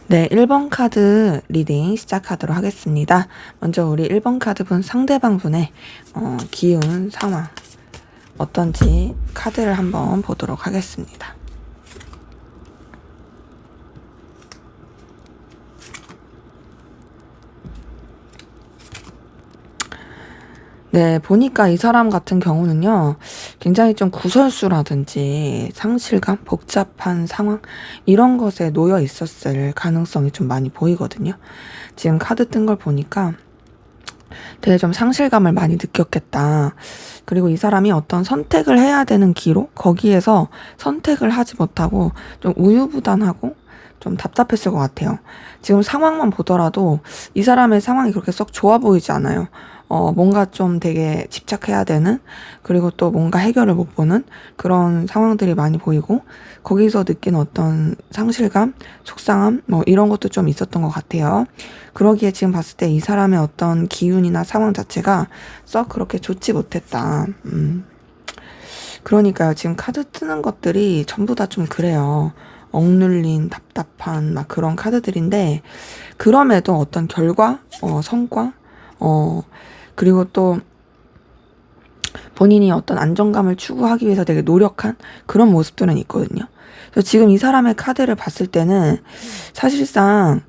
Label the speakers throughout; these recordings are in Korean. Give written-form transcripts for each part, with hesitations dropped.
Speaker 1: 네, 1번 카드 리딩 시작하도록 하겠습니다. 먼저 우리 1번 카드 분 상대방 분의 기운 상황 어떤지 카드를 한번 보도록 하겠습니다. 네, 보니까 이 사람 같은 경우는요, 굉장히 좀 구설수라든지 상실감, 복잡한 상황, 이런 것에 놓여 있었을 가능성이 좀 많이 보이거든요. 지금 카드 뜬 걸 보니까 되게 좀 상실감을 많이 느꼈겠다. 그리고 이 사람이 어떤 선택을 해야 되는 기로, 거기에서 선택을 하지 못하고 좀 우유부단하고 좀 답답했을 것 같아요. 지금 상황만 보더라도 이 사람의 상황이 그렇게 썩 좋아 보이지 않아요. 뭔가 좀 되게 집착해야 되는, 그리고 또 뭔가 해결을 못 보는 그런 상황들이 많이 보이고, 거기서 느낀 어떤 상실감, 속상함, 뭐 이런 것도 좀 있었던 것 같아요. 그러기에 지금 봤을 때 이 사람의 어떤 기운이나 상황 자체가 썩 그렇게 좋지 못했다. 그러니까요. 지금 카드 뜨는 것들이 전부 다 좀 그래요. 억눌린, 답답한 막 그런 카드들인데, 그럼에도 어떤 결과, 성과, 그리고 또 본인이 어떤 안정감을 추구하기 위해서 되게 노력한 그런 모습들은 있거든요. 그래서 지금 이 사람의 카드를 봤을 때는 사실상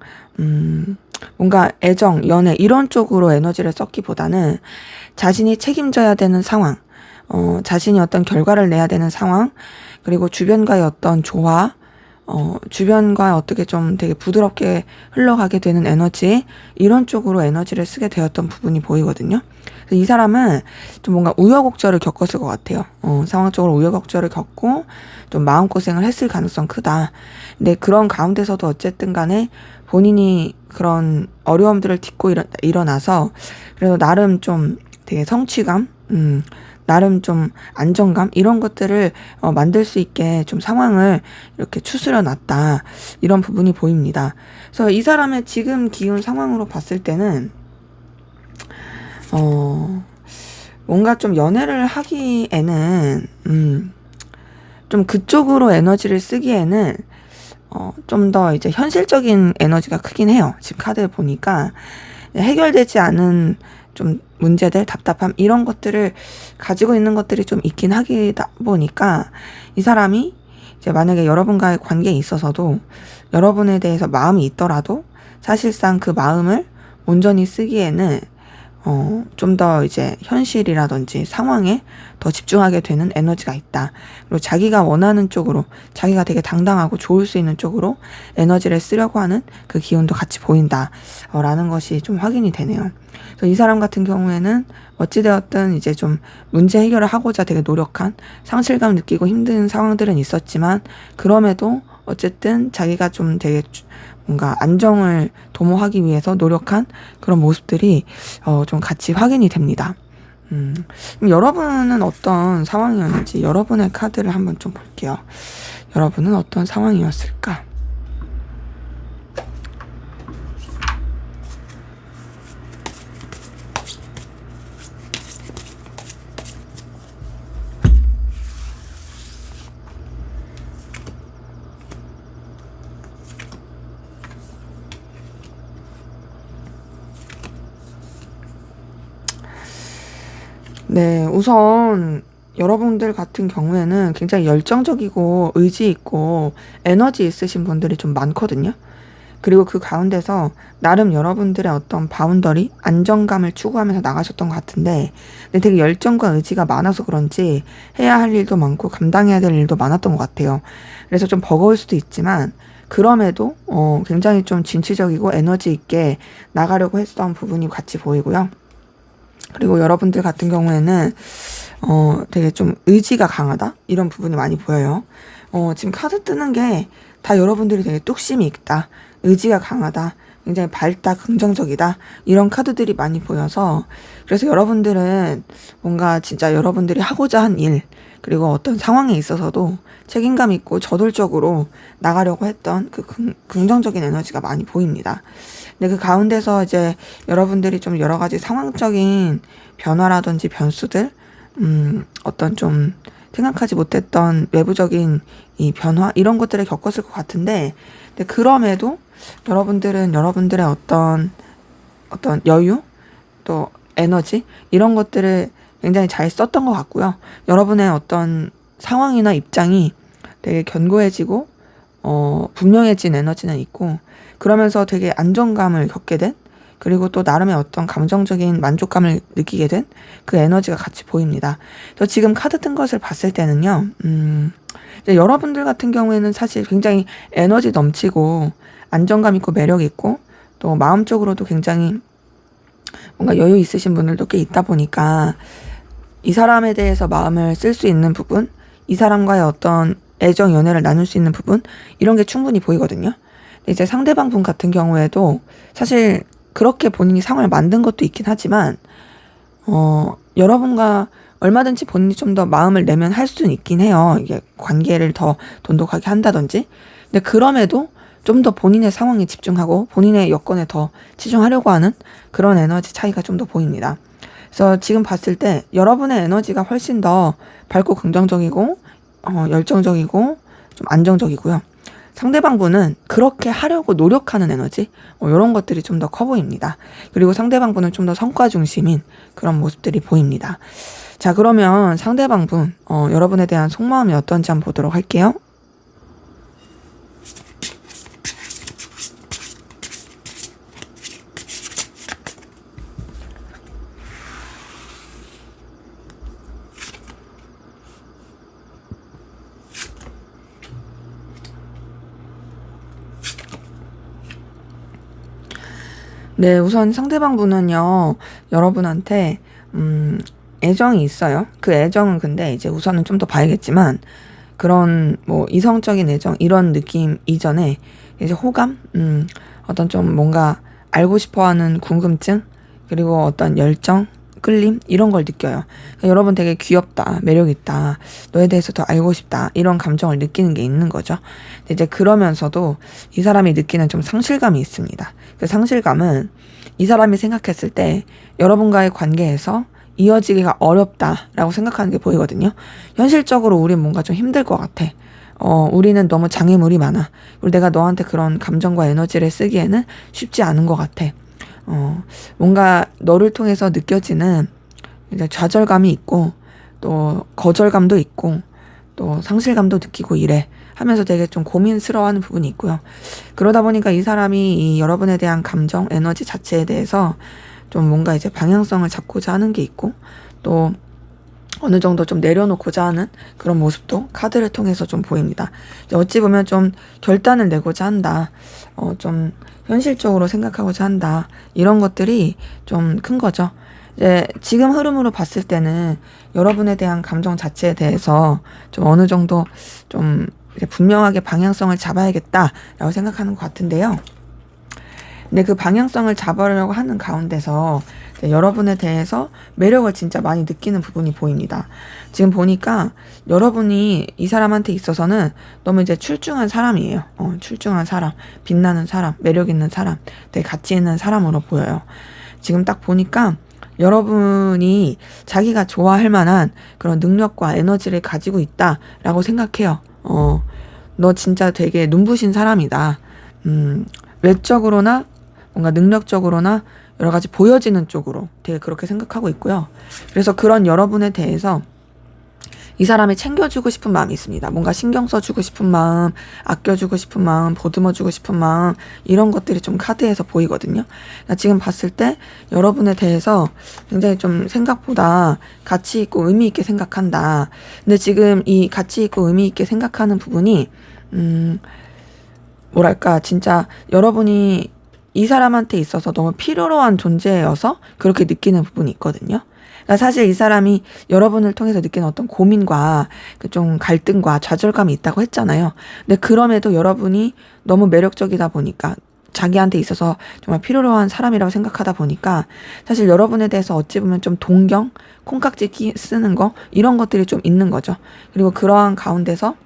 Speaker 1: 뭔가 애정, 연애 이런 쪽으로 에너지를 썼기보다는 자신이 책임져야 되는 상황, 자신이 어떤 결과를 내야 되는 상황, 그리고 주변과의 어떤 조화, 주변과 어떻게 좀 되게 부드럽게 흘러가게 되는 에너지, 이런 쪽으로 에너지를 쓰게 되었던 부분이 보이거든요. 그래서 이 사람은 좀 뭔가 우여곡절을 겪었을 것 같아요. 상황적으로 우여곡절을 겪고 좀 마음고생을 했을 가능성 크다. 근데 그런 가운데서도 어쨌든 간에 본인이 그런 어려움들을 딛고 일어나서 그래도 나름 좀 되게 성취감, 나름 좀 안정감 이런 것들을 만들 수 있게 좀 상황을 이렇게 추스려 놨다, 이런 부분이 보입니다. 그래서 이 사람의 지금 기운 상황으로 봤을 때는 뭔가 좀 연애를 하기에는 좀 그쪽으로 에너지를 쓰기에는 좀 더 이제 현실적인 에너지가 크긴 해요. 지금 카드를 보니까 해결되지 않은 좀 문제들, 답답함 이런 것들을 가지고 있는 것들이 좀 있긴 하다 보니까 이 사람이 이제 만약에 여러분과의 관계에 있어서도 여러분에 대해서 마음이 있더라도 사실상 그 마음을 온전히 쓰기에는 좀 더 이제 현실이라든지 상황에 더 집중하게 되는 에너지가 있다. 그리고 자기가 원하는 쪽으로, 자기가 되게 당당하고 좋을 수 있는 쪽으로 에너지를 쓰려고 하는 그 기운도 같이 보인다. 라는 것이 좀 확인이 되네요. 그래서 이 사람 같은 경우에는 어찌되었든 이제 좀 문제 해결을 하고자 되게 노력한, 상실감 느끼고 힘든 상황들은 있었지만, 그럼에도 어쨌든 자기가 좀 되게 뭔가 안정을 도모하기 위해서 노력한 그런 모습들이 좀 같이 확인이 됩니다. 그럼 여러분은 어떤 상황이었는지 여러분의 카드를 한번 좀 볼게요. 여러분은 어떤 상황이었을까? 네, 우선 여러분들 같은 경우에는 굉장히 열정적이고 의지 있고 에너지 있으신 분들이 좀 많거든요. 그리고 그 가운데서 나름 여러분들의 어떤 바운더리, 안정감을 추구하면서 나가셨던 것 같은데, 근데 되게 열정과 의지가 많아서 그런지 해야 할 일도 많고 감당해야 될 일도 많았던 것 같아요. 그래서 좀 버거울 수도 있지만, 그럼에도 굉장히 좀 진취적이고 에너지 있게 나가려고 했던 부분이 같이 보이고요. 그리고 여러분들 같은 경우에는 되게 좀 의지가 강하다 이런 부분이 많이 보여요. 지금 카드 뜨는 게 다 여러분들이 되게 뚝심이 있다, 의지가 강하다, 굉장히 밝다, 긍정적이다, 이런 카드들이 많이 보여서, 그래서 여러분들은 뭔가 진짜 여러분들이 하고자 한 일, 그리고 어떤 상황에 있어서도 책임감 있고 저돌적으로 나가려고 했던 그 긍정적인 에너지가 많이 보입니다. 근데 그 가운데서 이제 여러분들이 좀 여러 가지 상황적인 변화라든지 변수들, 어떤 좀 생각하지 못했던 외부적인 이 변화, 이런 것들을 겪었을 것 같은데, 근데 그럼에도 여러분들은 여러분들의 어떤 여유, 또 에너지, 이런 것들을 굉장히 잘 썼던 것 같고요. 여러분의 어떤 상황이나 입장이 되게 견고해지고, 분명해진 에너지는 있고, 그러면서 되게 안정감을 겪게 된, 그리고 또 나름의 어떤 감정적인 만족감을 느끼게 된 그 에너지가 같이 보입니다. 그래서 지금 카드 뜬 것을 봤을 때는요, 이제 여러분들 같은 경우에는 사실 굉장히 에너지 넘치고 안정감 있고 매력 있고 또 마음적으로도 굉장히 뭔가 여유 있으신 분들도 꽤 있다 보니까 이 사람에 대해서 마음을 쓸 수 있는 부분, 이 사람과의 어떤 애정, 연애를 나눌 수 있는 부분, 이런 게 충분히 보이거든요. 근데 이제 상대방 분 같은 경우에도 사실 그렇게 본인이 상황을 만든 것도 있긴 하지만, 여러분과 얼마든지 본인이 좀 더 마음을 내면 할 수는 있긴 해요. 이게 관계를 더 돈독하게 한다든지. 근데 그럼에도 좀 더 본인의 상황에 집중하고 본인의 여건에 더 치중하려고 하는 그런 에너지 차이가 좀 더 보입니다. 그래서 지금 봤을 때 여러분의 에너지가 훨씬 더 밝고 긍정적이고, 열정적이고 좀 안정적이고요. 상대방 분은 그렇게 하려고 노력하는 에너지, 이런 것들이 좀 더 커 보입니다. 그리고 상대방 분은 좀 더 성과 중심인 그런 모습들이 보입니다. 자, 그러면 상대방 분, 여러분에 대한 속마음이 어떤지 한번 보도록 할게요. 네, 우선 상대방 분은요, 여러분한테, 애정이 있어요. 그 애정은 근데 이제 우선은 좀 더 봐야겠지만, 그런 뭐 이성적인 애정, 이런 느낌 이전에 이제 호감, 어떤 좀 뭔가 알고 싶어 하는 궁금증, 그리고 어떤 열정, 끌림, 이런 걸 느껴요. 그러니까 여러분 되게 귀엽다, 매력있다, 너에 대해서 더 알고 싶다, 이런 감정을 느끼는 게 있는 거죠. 근데 이제 그러면서도 이 사람이 느끼는 좀 상실감이 있습니다. 그 상실감은 이 사람이 생각했을 때 여러분과의 관계에서 이어지기가 어렵다라고 생각하는 게 보이거든요. 현실적으로 우린 뭔가 좀 힘들 것 같아. 우리는 너무 장애물이 많아. 그리고 내가 너한테 그런 감정과 에너지를 쓰기에는 쉽지 않은 것 같아. 뭔가 너를 통해서 느껴지는 이제 좌절감이 있고, 또 거절감도 있고, 또 상실감도 느끼고 이래 하면서 되게 좀 고민스러워하는 부분이 있고요. 그러다 보니까 이 사람이 이 여러분에 대한 감정, 에너지 자체에 대해서 좀 뭔가 이제 방향성을 잡고자 하는 게 있고, 또 어느 정도 좀 내려놓고자 하는 그런 모습도 카드를 통해서 좀 보입니다. 어찌 보면 좀 결단을 내고자 한다. 좀 현실적으로 생각하고자 한다. 이런 것들이 좀 큰 거죠. 이제 지금 흐름으로 봤을 때는 여러분에 대한 감정 자체에 대해서 좀 어느 정도 좀 이제 분명하게 방향성을 잡아야겠다라고 생각하는 것 같은데요. 근데 그 방향성을 잡으려고 하는 가운데서 여러분에 대해서 매력을 진짜 많이 느끼는 부분이 보입니다. 지금 보니까 여러분이 이 사람한테 있어서는 너무 이제 출중한 사람이에요. 출중한 사람, 빛나는 사람, 매력 있는 사람, 되게 가치 있는 사람으로 보여요. 지금 딱 보니까 여러분이 자기가 좋아할 만한 그런 능력과 에너지를 가지고 있다라고 생각해요. 너 진짜 되게 눈부신 사람이다. 외적으로나 뭔가 능력적으로나 여러 가지 보여지는 쪽으로 되게 그렇게 생각하고 있고요. 그래서 그런 여러분에 대해서 이 사람이 챙겨주고 싶은 마음이 있습니다. 뭔가 신경 써주고 싶은 마음, 아껴주고 싶은 마음, 보듬어주고 싶은 마음, 이런 것들이 좀 카드에서 보이거든요. 그러니까 지금 봤을 때 여러분에 대해서 굉장히 좀 생각보다 가치 있고 의미 있게 생각한다. 근데 지금 이 가치 있고 의미 있게 생각하는 부분이 뭐랄까 진짜 여러분이 이 사람한테 있어서 너무 필요로 한 존재여서 그렇게 느끼는 부분이 있거든요. 그러니까 사실 이 사람이 여러분을 통해서 느끼는 어떤 고민과 그 좀 갈등과 좌절감이 있다고 했잖아요. 근데 그럼에도 여러분이 너무 매력적이다 보니까 자기한테 있어서 정말 필요로 한 사람이라고 생각하다 보니까 사실 여러분에 대해서 어찌 보면 좀 동경, 콩깍지 쓰는 거 이런 것들이 좀 있는 거죠. 그리고 그러한 가운데서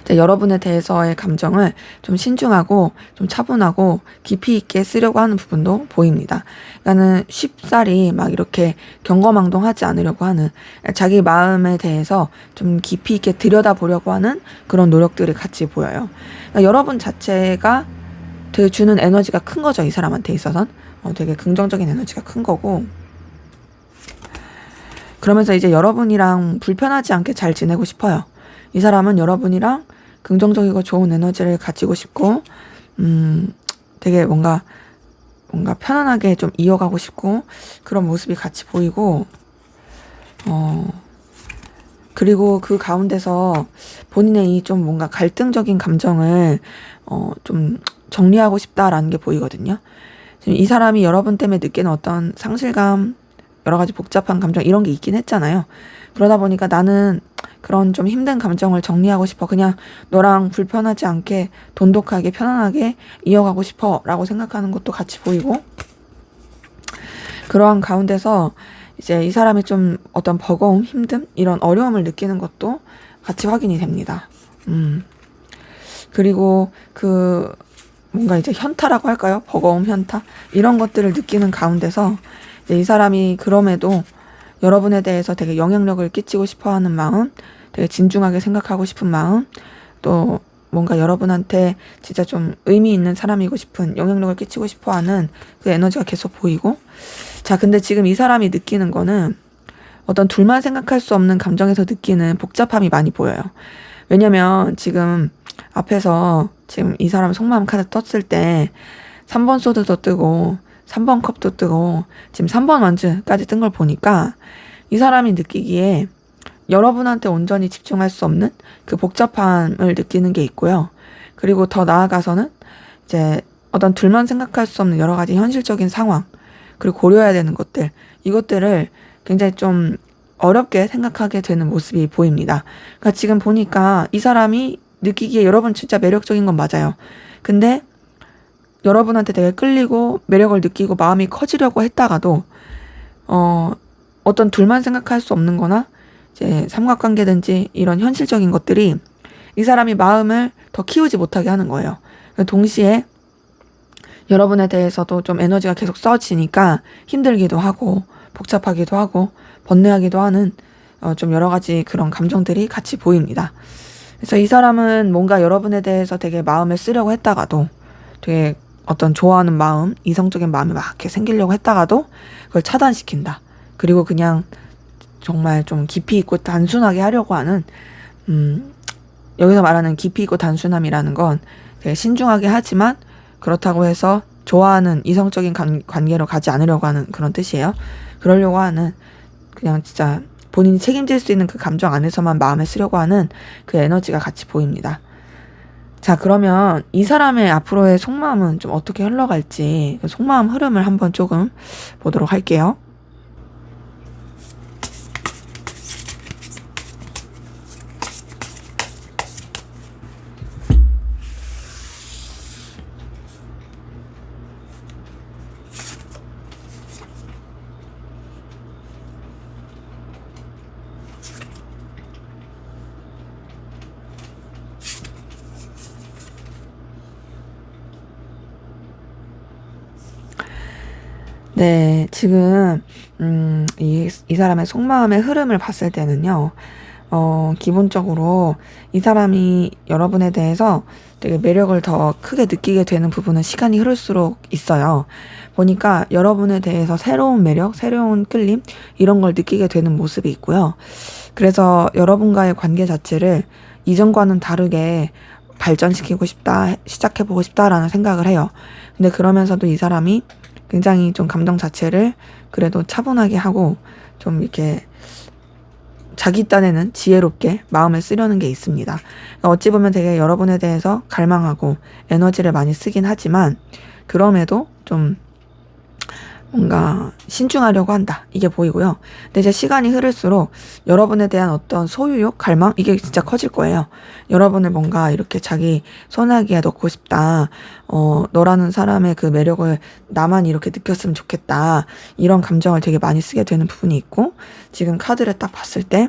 Speaker 1: 여러분에 대해서의 감정을 좀 신중하고 좀 차분하고 깊이 있게 쓰려고 하는 부분도 보입니다. 그러니까는 쉽사리 막 이렇게 경거망동하지 않으려고 하는 자기 마음에 대해서 좀 깊이 있게 들여다보려고 하는 그런 노력들이 같이 보여요. 그러니까 여러분 자체가 되게 주는 에너지가 큰 거죠. 이 사람한테 있어서는 되게 긍정적인 에너지가 큰 거고, 그러면서 이제 여러분이랑 불편하지 않게 잘 지내고 싶어요. 이 사람은 여러분이랑 긍정적이고 좋은 에너지를 가지고 싶고, 되게 뭔가 편안하게 좀 이어가고 싶고, 그런 모습이 같이 보이고, 그리고 그 가운데서 본인의 이 좀 뭔가 갈등적인 감정을, 좀 정리하고 싶다라는 게 보이거든요. 이 사람이 여러분 때문에 느끼는 어떤 상실감, 여러 가지 복잡한 감정, 이런 게 있긴 했잖아요. 그러다 보니까 나는 그런 좀 힘든 감정을 정리하고 싶어. 그냥 너랑 불편하지 않게 돈독하게 편안하게 이어가고 싶어 라고 생각하는 것도 같이 보이고, 그러한 가운데서 이제 이 사람이 좀 어떤 버거움, 힘듦, 이런 어려움을 느끼는 것도 같이 확인이 됩니다. 그리고 그 뭔가 이제 현타라고 할까요? 버거움, 현타? 이런 것들을 느끼는 가운데서 이 사람이 그럼에도 여러분에 대해서 되게 영향력을 끼치고 싶어 하는 마음, 되게 진중하게 생각하고 싶은 마음, 또 뭔가 여러분한테 진짜 좀 의미 있는 사람이고 싶은, 영향력을 끼치고 싶어 하는 그 에너지가 계속 보이고, 자, 근데 지금 이 사람이 느끼는 거는 어떤 둘만 생각할 수 없는 감정에서 느끼는 복잡함이 많이 보여요. 왜냐면 지금 앞에서 지금 이 사람 속마음 카드 떴을 때 3번 소드도 뜨고 3번 컵도 뜨고 지금 3번 완즈까지 뜬 걸 보니까 이 사람이 느끼기에 여러분한테 온전히 집중할 수 없는 그 복잡함을 느끼는 게 있고요. 그리고 더 나아가서는 이제 어떤 둘만 생각할 수 없는 여러 가지 현실적인 상황, 그리고 고려해야 되는 것들, 이것들을 굉장히 좀 어렵게 생각하게 되는 모습이 보입니다. 그러니까 지금 보니까 이 사람이 느끼기에 여러분 진짜 매력적인 건 맞아요. 근데 여러분한테 되게 끌리고 매력을 느끼고 마음이 커지려고 했다가도 어떤 둘만 생각할 수 없는 거나 이제 삼각관계든지 이런 현실적인 것들이 이 사람이 마음을 더 키우지 못하게 하는 거예요. 동시에 여러분에 대해서도 좀 에너지가 계속 써지니까 힘들기도 하고 복잡하기도 하고 번뇌하기도 하는 좀 여러 가지 그런 감정들이 같이 보입니다. 그래서 이 사람은 뭔가 여러분에 대해서 되게 마음을 쓰려고 했다가도, 되게 어떤 좋아하는 마음, 이성적인 마음이 막 이렇게 생기려고 했다가도 그걸 차단시킨다. 그리고 그냥 정말 좀 깊이 있고 단순하게 하려고 하는, 여기서 말하는 깊이 있고 단순함이라는 건 되게 신중하게 하지만 그렇다고 해서 좋아하는 이성적인 관계로 가지 않으려고 하는 그런 뜻이에요. 그러려고 하는 그냥 진짜 본인이 책임질 수 있는 그 감정 안에서만 마음에 쓰려고 하는 그 에너지가 같이 보입니다. 자, 그러면 이 사람의 앞으로의 속마음은 좀 어떻게 흘러갈지 그 속마음 흐름을 한번 조금 보도록 할게요. 네, 지금 이 사람의 속마음의 흐름을 봤을 때는요. 기본적으로 이 사람이 여러분에 대해서 되게 매력을 더 크게 느끼게 되는 부분은 시간이 흐를수록 있어요. 보니까 여러분에 대해서 새로운 매력, 새로운 끌림 이런 걸 느끼게 되는 모습이 있고요. 그래서 여러분과의 관계 자체를 이전과는 다르게 발전시키고 싶다, 시작해보고 싶다라는 생각을 해요. 근데 그러면서도 이 사람이 굉장히 좀 감정 자체를 그래도 차분하게 하고 좀 이렇게 자기 딴에는 지혜롭게 마음을 쓰려는 게 있습니다. 그러니까 어찌 보면 되게 여러분에 대해서 갈망하고 에너지를 많이 쓰긴 하지만 그럼에도 좀 뭔가 신중하려고 한다. 이게 보이고요. 근데 이제 시간이 흐를수록 여러분에 대한 어떤 소유욕, 갈망 이게 진짜 커질 거예요. 여러분을 뭔가 이렇게 자기 손아귀에 넣고 싶다. 너라는 사람의 그 매력을 나만 이렇게 느꼈으면 좋겠다. 이런 감정을 되게 많이 쓰게 되는 부분이 있고 지금 카드를 딱 봤을 때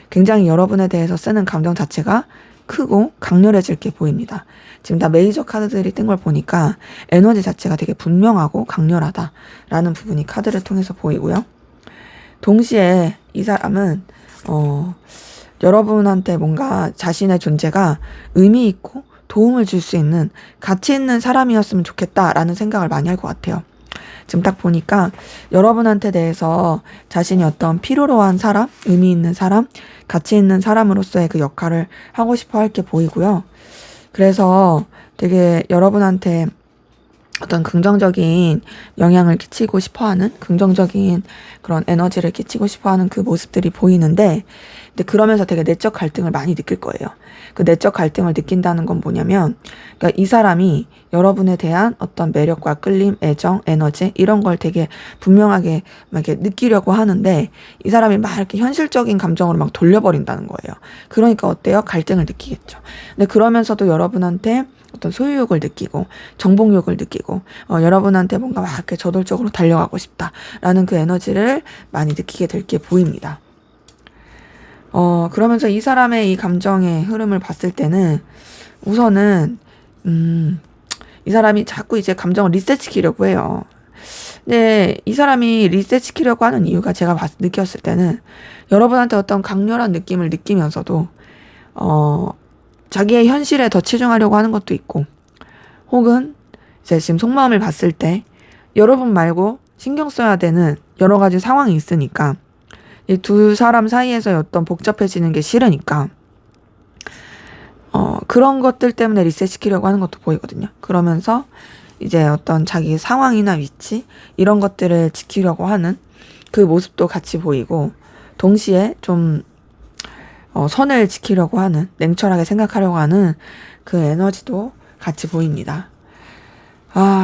Speaker 1: 굉장히 여러분에 대해서 쓰는 감정 자체가 크고 강렬해질 게 보입니다. 지금 다 메이저 카드들이 뜬 걸 보니까 에너지 자체가 되게 분명하고 강렬하다라는 부분이 카드를 통해서 보이고요. 동시에 이 사람은 여러분한테 뭔가 자신의 존재가 의미 있고 도움을 줄 수 있는 가치 있는 사람이었으면 좋겠다라는 생각을 많이 할 것 같아요. 지금 딱 보니까 여러분한테 대해서 자신이 어떤 필요로 한 사람, 의미 있는 사람, 가치 있는 사람으로서의 그 역할을 하고 싶어 할 게 보이고요. 그래서 되게 여러분한테 어떤 긍정적인 영향을 끼치고 싶어 하는 긍정적인 그런 에너지를 끼치고 싶어 하는 그 모습들이 보이는데 근데 그러면서 되게 내적 갈등을 많이 느낄 거예요. 그 내적 갈등을 느낀다는 건 뭐냐면 그러니까 이 사람이 여러분에 대한 어떤 매력과 끌림, 애정, 에너지 이런 걸 되게 분명하게 막 이렇게 느끼려고 하는데 이 사람이 막 이렇게 현실적인 감정으로 막 돌려버린다는 거예요. 그러니까 어때요? 갈등을 느끼겠죠. 근데 그러면서도 여러분한테 어떤 소유욕을 느끼고 정복욕을 느끼고 여러분한테 뭔가 막 이렇게 저돌적으로 달려가고 싶다라는 그 에너지를 많이 느끼게 될 게 보입니다. 그러면서 이 사람의 이 감정의 흐름을 봤을 때는 우선은 이 사람이 자꾸 이제 감정을 리셋시키려고 해요. 근데 이 사람이 리셋시키려고 하는 이유가 제가 느꼈을 때는 여러분한테 어떤 강렬한 느낌을 느끼면서도 자기의 현실에 더 치중하려고 하는 것도 있고 혹은 이제 지금 속마음을 봤을 때 여러분 말고 신경 써야 되는 여러 가지 상황이 있으니까 이 두 사람 사이에서 어떤 복잡해지는 게 싫으니까 그런 것들 때문에 리셋시키려고 하는 것도 보이거든요. 그러면서 이제 어떤 자기 상황이나 위치 이런 것들을 지키려고 하는 그 모습도 같이 보이고 동시에 좀 선을 지키려고 하는 냉철하게 생각하려고 하는 그 에너지도 같이 보입니다.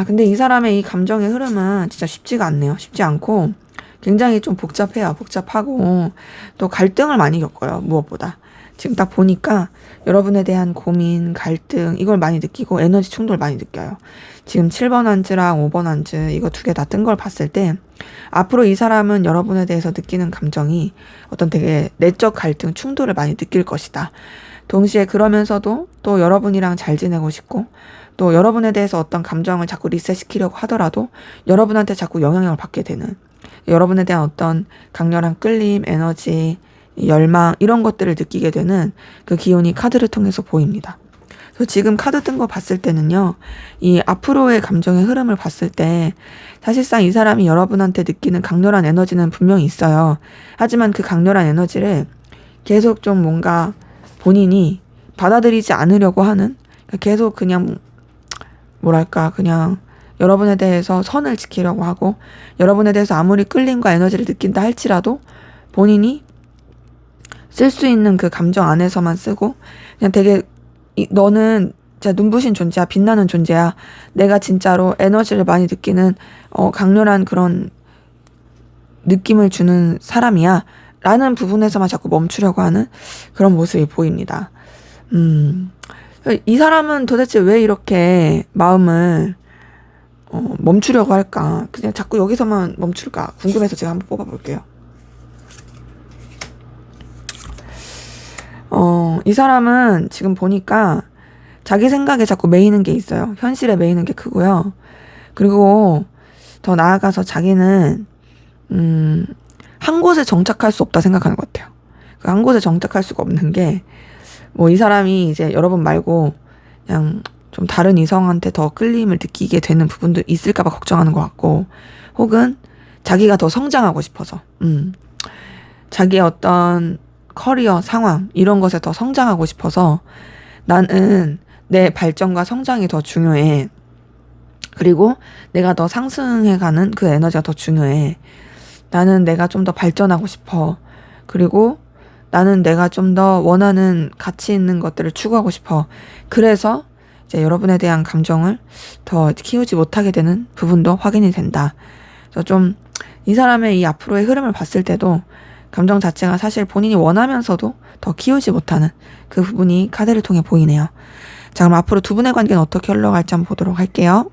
Speaker 1: 근데 이 사람의 이 감정의 흐름은 진짜 쉽지가 않네요. 쉽지 않고 굉장히 좀 복잡해요. 복잡하고 또 갈등을 많이 겪어요. 무엇보다. 지금 딱 보니까 여러분에 대한 고민, 갈등 이걸 많이 느끼고 에너지 충돌 많이 느껴요. 지금 7번 한즈랑 5번 한즈 이거 두 개 다 뜬 걸 봤을 때 앞으로 이 사람은 여러분에 대해서 느끼는 감정이 어떤 되게 내적 갈등, 충돌을 많이 느낄 것이다. 동시에 그러면서도 또 여러분이랑 잘 지내고 싶고 또 여러분에 대해서 어떤 감정을 자꾸 리셋시키려고 하더라도 여러분한테 자꾸 영향을 받게 되는 여러분에 대한 어떤 강렬한 끌림, 에너지, 열망 이런 것들을 느끼게 되는 그 기운이 카드를 통해서 보입니다. 그래서 지금 카드 뜬 거 봤을 때는요. 이 앞으로의 감정의 흐름을 봤을 때 사실상 이 사람이 여러분한테 느끼는 강렬한 에너지는 분명히 있어요. 하지만 그 강렬한 에너지를 계속 좀 뭔가 본인이 받아들이지 않으려고 하는 계속 그냥 뭐랄까 그냥 여러분에 대해서 선을 지키려고 하고 여러분에 대해서 아무리 끌림과 에너지를 느낀다 할지라도 본인이 쓸 수 있는 그 감정 안에서만 쓰고 그냥 되게 너는 진짜 눈부신 존재야, 빛나는 존재야, 내가 진짜로 에너지를 많이 느끼는 강렬한 그런 느낌을 주는 사람이야 라는 부분에서만 자꾸 멈추려고 하는 그런 모습이 보입니다. 이 사람은 도대체 왜 이렇게 마음을 멈추려고 할까? 그냥 자꾸 여기서만 멈출까? 궁금해서 제가 한번 뽑아볼게요. 이 사람은 지금 보니까 자기 생각에 자꾸 매이는 게 있어요. 현실에 매이는 게 크고요. 그리고 더 나아가서 자기는 한 곳에 정착할 수 없다 생각하는 것 같아요. 그 한 곳에 정착할 수가 없는 게 뭐 이 사람이 이제 여러분 말고 그냥 좀 다른 이성한테 더 끌림을 느끼게 되는 부분도 있을까 봐 걱정하는 것 같고 혹은 자기가 더 성장하고 싶어서 자기의 어떤 커리어 상황 이런 것에 더 성장하고 싶어서 나는 내 발전과 성장이 더 중요해. 그리고 내가 더 상승해가는 그 에너지가 더 중요해. 나는 내가 좀 더 발전하고 싶어. 그리고 나는 내가 좀 더 원하는 가치 있는 것들을 추구하고 싶어. 그래서 이제 여러분에 대한 감정을 더 키우지 못하게 되는 부분도 확인이 된다. 그래서 좀 이 사람의 이 앞으로의 흐름을 봤을 때도 감정 자체가 사실 본인이 원하면서도 더 키우지 못하는 그 부분이 카드를 통해 보이네요. 자, 그럼 앞으로 두 분의 관계는 어떻게 흘러갈지 한번 보도록 할게요.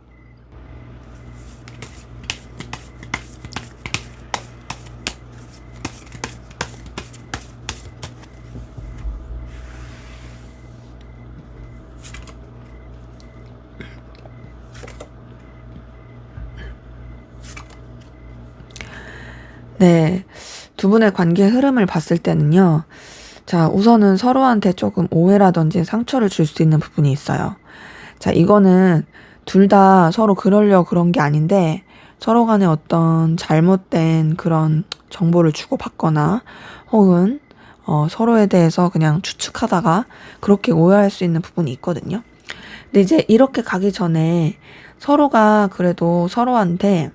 Speaker 1: 네, 두 분의 관계의 흐름을 봤을 때는요. 자, 우선은 서로한테 조금 오해라든지 상처를 줄 수 있는 부분이 있어요. 자, 이거는 둘 다 서로 그러려고 그런 게 아닌데 서로 간에 어떤 잘못된 그런 정보를 주고받거나 혹은 서로에 대해서 그냥 추측하다가 그렇게 오해할 수 있는 부분이 있거든요. 근데 이제 이렇게 가기 전에 서로가 그래도 서로한테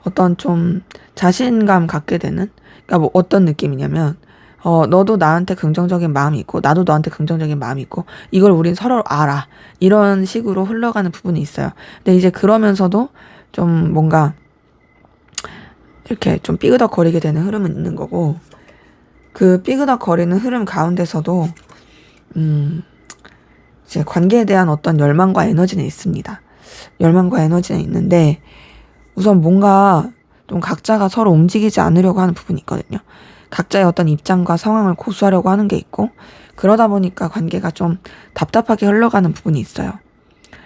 Speaker 1: 어떤 좀 자신감 갖게 되는, 그러니까 뭐 어떤 느낌이냐면 너도 나한테 긍정적인 마음이 있고 나도 너한테 긍정적인 마음이 있고 이걸 우린 서로 알아, 이런 식으로 흘러가는 부분이 있어요. 근데 이제 그러면서도 좀 뭔가 이렇게 좀 삐그덕거리게 되는 흐름은 있는 거고, 그 삐그덕거리는 흐름 가운데서도 이제 관계에 대한 어떤 열망과 에너지는 있습니다. 열망과 에너지는 있는데 우선 뭔가 좀 각자가 서로 움직이지 않으려고 하는 부분이 있거든요. 각자의 어떤 입장과 상황을 고수하려고 하는 게 있고, 그러다 보니까 관계가 좀 답답하게 흘러가는 부분이 있어요.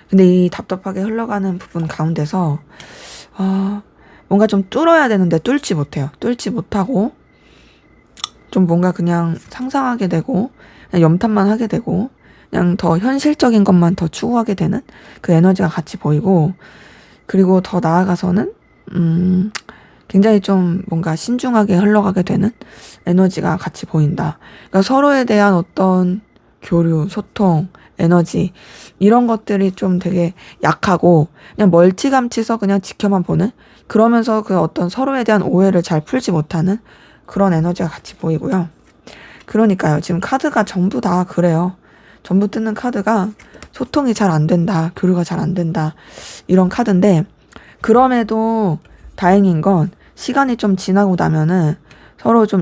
Speaker 1: 근데 이 답답하게 흘러가는 부분 가운데서 뭔가 좀 뚫어야 되는데 뚫지 못해요. 뚫지 못하고 좀 뭔가 그냥 상상하게 되고 그냥 염탐만 하게 되고 그냥 더 현실적인 것만 더 추구하게 되는 그 에너지가 같이 보이고, 그리고 더 나아가서는 굉장히 좀 뭔가 신중하게 흘러가게 되는 에너지가 같이 보인다. 그러니까 서로에 대한 어떤 교류, 소통, 에너지 이런 것들이 좀 되게 약하고 그냥 멀찌감치서 그냥 지켜만 보는, 그러면서 그 어떤 서로에 대한 오해를 잘 풀지 못하는 그런 에너지가 같이 보이고요. 그러니까요. 지금 카드가 전부 다 그래요. 전부 뜨는 카드가 소통이 잘 안 된다, 교류가 잘 안 된다, 이런 카드인데, 그럼에도 다행인 건 시간이 좀 지나고 나면은 서로 좀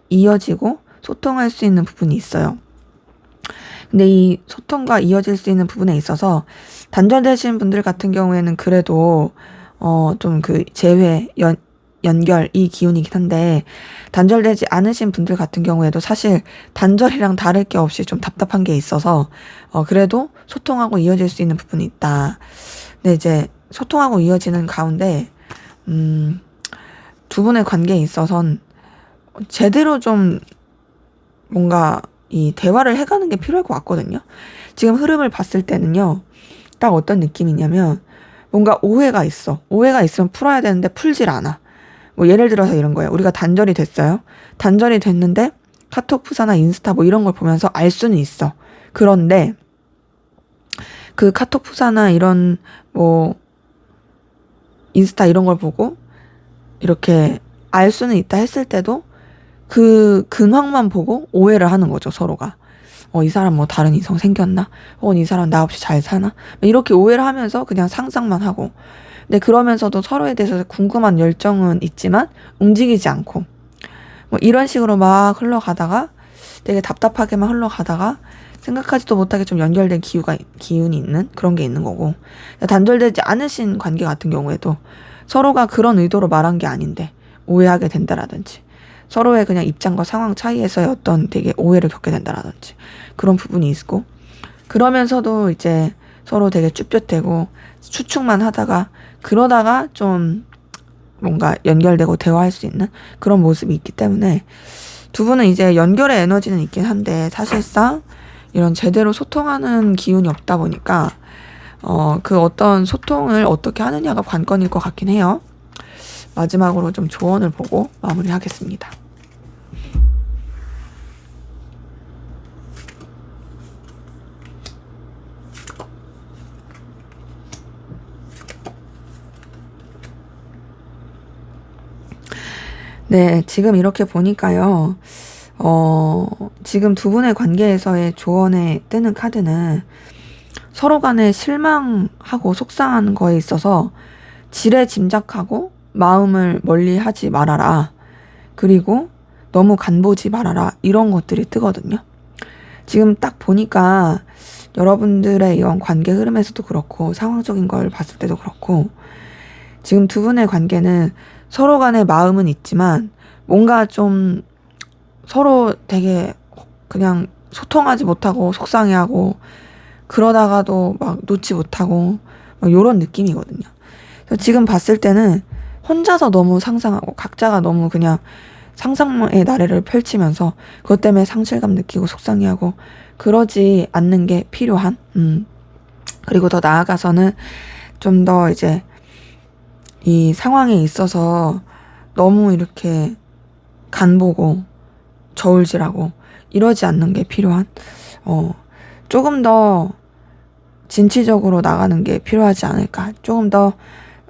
Speaker 1: 이어지고 소통할 수 있는 부분이 있어요. 근데 이 소통과 이어질 수 있는 부분에 있어서 단절되신 분들 같은 경우에는 그래도 좀 그 연결 이 기운이긴 한데, 단절되지 않으신 분들 같은 경우에도 사실 단절이랑 다를 게 없이 좀 답답한 게 있어서 그래도 소통하고 이어질 수 있는 부분이 있다. 근데 이제 소통하고 이어지는 가운데 두 분의 관계에 있어선 제대로 좀 뭔가 이 대화를 해가는 게 필요할 것 같거든요. 지금 흐름을 봤을 때는요, 딱 어떤 느낌이냐면 뭔가 오해가 있어. 오해가 있으면 풀어야 되는데 풀질 않아. 뭐 예를 들어서 이런 거예요. 우리가 단절이 됐어요. 단절이 됐는데 카톡 프사나 인스타 뭐 이런 걸 보면서 알 수는 있어. 그런데 그 카톡 프사나 이런 뭐 인스타 이런 걸 보고 이렇게 알 수는 있다 했을 때도 그 근황만 보고 오해를 하는 거죠, 서로가. 이 사람 뭐 다른 이성 생겼나? 이 사람 나 없이 잘 사나? 이렇게 오해를 하면서 그냥 상상만 하고. 근데 그러면서도 서로에 대해서 궁금한 열정은 있지만 움직이지 않고. 뭐 이런 식으로 막 흘러가다가 되게 답답하게만 흘러가다가 생각하지도 못하게 좀 연결된 기운이 있는 그런 게 있는 거고. 단절되지 않으신 관계 같은 경우에도 서로가 그런 의도로 말한 게 아닌데 오해하게 된다라든지 서로의 그냥 입장과 상황 차이에서의 어떤 되게 오해를 겪게 된다라든지 그런 부분이 있고, 그러면서도 이제 서로 되게 쭈뼛대고 추측만 하다가 그러다가 좀 뭔가 연결되고 대화할 수 있는 그런 모습이 있기 때문에 두 분은 이제 연결의 에너지는 있긴 한데 사실상 이런 제대로 소통하는 기운이 없다 보니까 그 어떤 소통을 어떻게 하느냐가 관건일 것 같긴 해요. 마지막으로 좀 조언을 보고 마무리하겠습니다. 네, 지금 이렇게 보니까요. 지금 두 분의 관계에서의 조언에 뜨는 카드는 서로 간에 실망하고 속상한 거에 있어서 지레 짐작하고 마음을 멀리 하지 말아라. 그리고 너무 간보지 말아라. 이런 것들이 뜨거든요. 지금 딱 보니까 여러분들의 이런 관계 흐름에서도 그렇고 상황적인 걸 봤을 때도 그렇고 지금 두 분의 관계는 서로 간의 마음은 있지만 뭔가 좀 서로 되게 그냥 소통하지 못하고 속상해하고 그러다가도 막 놓지 못하고 막 이런 느낌이거든요. 그래서 지금 봤을 때는 혼자서 너무 상상하고 각자가 너무 그냥 상상의 나래를 펼치면서 그것 때문에 상실감 느끼고 속상해하고 그러지 않는 게 필요한 그리고 더 나아가서는 좀 더 이제 이 상황에 있어서 너무 이렇게 간보고 저울질하고 이러지 않는 게 필요한 조금 더 진취적으로 나가는 게 필요하지 않을까. 조금 더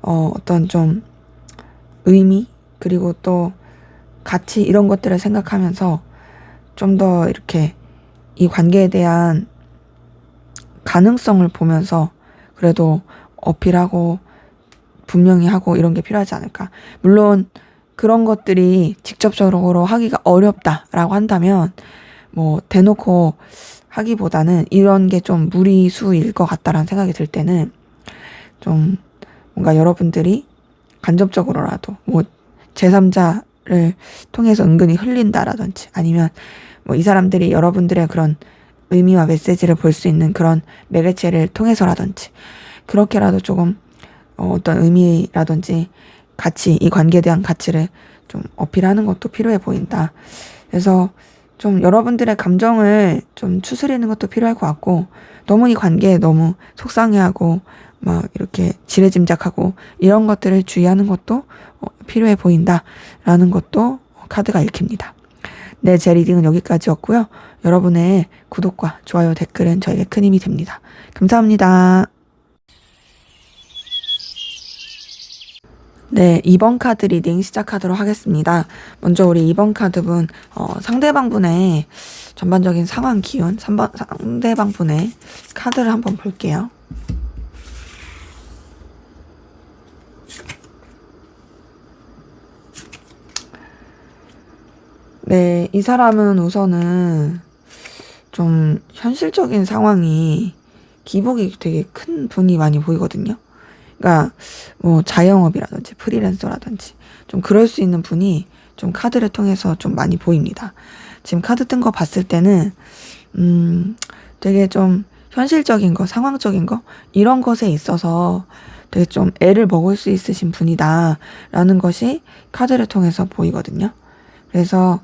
Speaker 1: 어떤 좀 의미 그리고 또 가치 이런 것들을 생각하면서 좀 더 이렇게 이 관계에 대한 가능성을 보면서 그래도 어필하고 분명히 하고 이런 게 필요하지 않을까. 물론 그런 것들이 직접적으로 하기가 어렵다라고 한다면 뭐 대놓고 하기보다는 이런 게 좀 무리수일 것 같다라는 생각이 들 때는 좀 뭔가 여러분들이 간접적으로라도 뭐 제3자를 통해서 은근히 흘린다라든지 아니면 뭐 이 사람들이 여러분들의 그런 의미와 메시지를 볼 수 있는 그런 매개체를 통해서라든지 그렇게라도 조금 어떤 의미라든지 가치, 이 관계에 대한 가치를 좀 어필하는 것도 필요해 보인다. 그래서 좀 여러분들의 감정을 좀 추스리는 것도 필요할 것 같고 너무 이 관계에 너무 속상해하고 막 이렇게 지레짐작하고 이런 것들을 주의하는 것도 필요해 보인다라는 것도 카드가 읽힙니다. 네, 제 리딩은 여기까지였고요. 여러분의 구독과 좋아요, 댓글은 저에게 큰 힘이 됩니다. 감사합니다. 네, 2번 카드 리딩 시작하도록 하겠습니다. 먼저 우리 2번 카드분, 상대방 분의 전반적인 상황 기운, 상대방 분의 카드를 한번 볼게요. 네, 이 사람은 우선은 좀 현실적인 상황이 기복이 되게 큰 분이 많이 보이거든요. 그러니까 뭐 자영업이라든지 프리랜서라든지 좀 그럴 수 있는 분이 좀 카드를 통해서 좀 많이 보입니다. 지금 카드 뜬 거 봤을 때는 되게 좀 현실적인 거, 상황적인 거 이런 것에 있어서 되게 좀 애를 먹을 수 있으신 분이다라는 것이 카드를 통해서 보이거든요. 그래서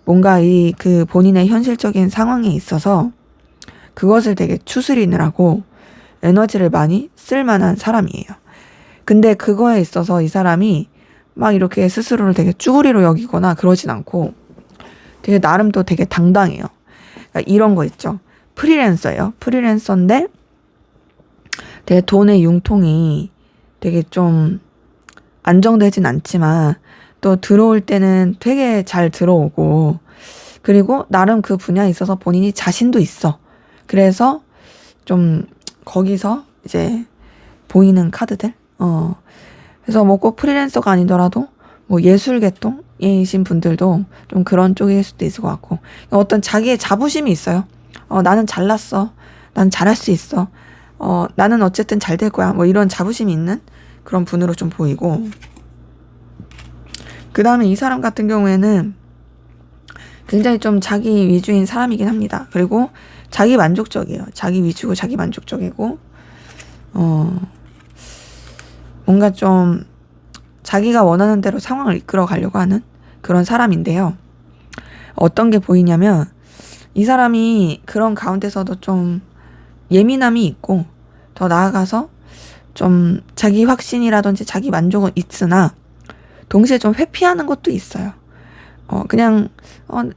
Speaker 1: 뭔가 그 본인의 현실적인 상황에 있어서 그것을 되게 추스리느라고 에너지를 많이 쓸 만한 사람이에요. 근데 그거에 있어서 이 사람이 막 이렇게 스스로를 되게 쭈구리로 여기거나 그러진 않고 되게 나름 또 되게 당당해요. 그러니까 이런 거 있죠. 프리랜서예요. 프리랜서인데 되게 돈의 융통이 되게 좀 안정되진 않지만 또 들어올 때는 되게 잘 들어오고, 그리고 나름 그 분야에 있어서 본인이 자신도 있어. 그래서 좀 거기서 이제 보이는 카드들. 그래서 뭐 꼭 프리랜서가 아니더라도 뭐 예술 계통이신 분들도 좀 그런 쪽일 수도 있을 것 같고, 어떤 자기의 자부심이 있어요. 나는 잘났어. 나는 잘할 수 있어. 나는 어쨌든 잘 될 거야. 뭐 이런 자부심이 있는 그런 분으로 좀 보이고, 그 다음에 이 사람 같은 경우에는 굉장히 좀 자기 위주인 사람이긴 합니다. 그리고 자기 만족적이에요. 자기 위주고 자기 만족적이고, 뭔가 좀 자기가 원하는 대로 상황을 이끌어 가려고 하는 그런 사람인데요. 어떤 게 보이냐면 이 사람이 그런 가운데서도 좀 예민함이 있고, 더 나아가서 좀 자기 확신이라든지 자기 만족은 있으나 동시에 좀 회피하는 것도 있어요. 그냥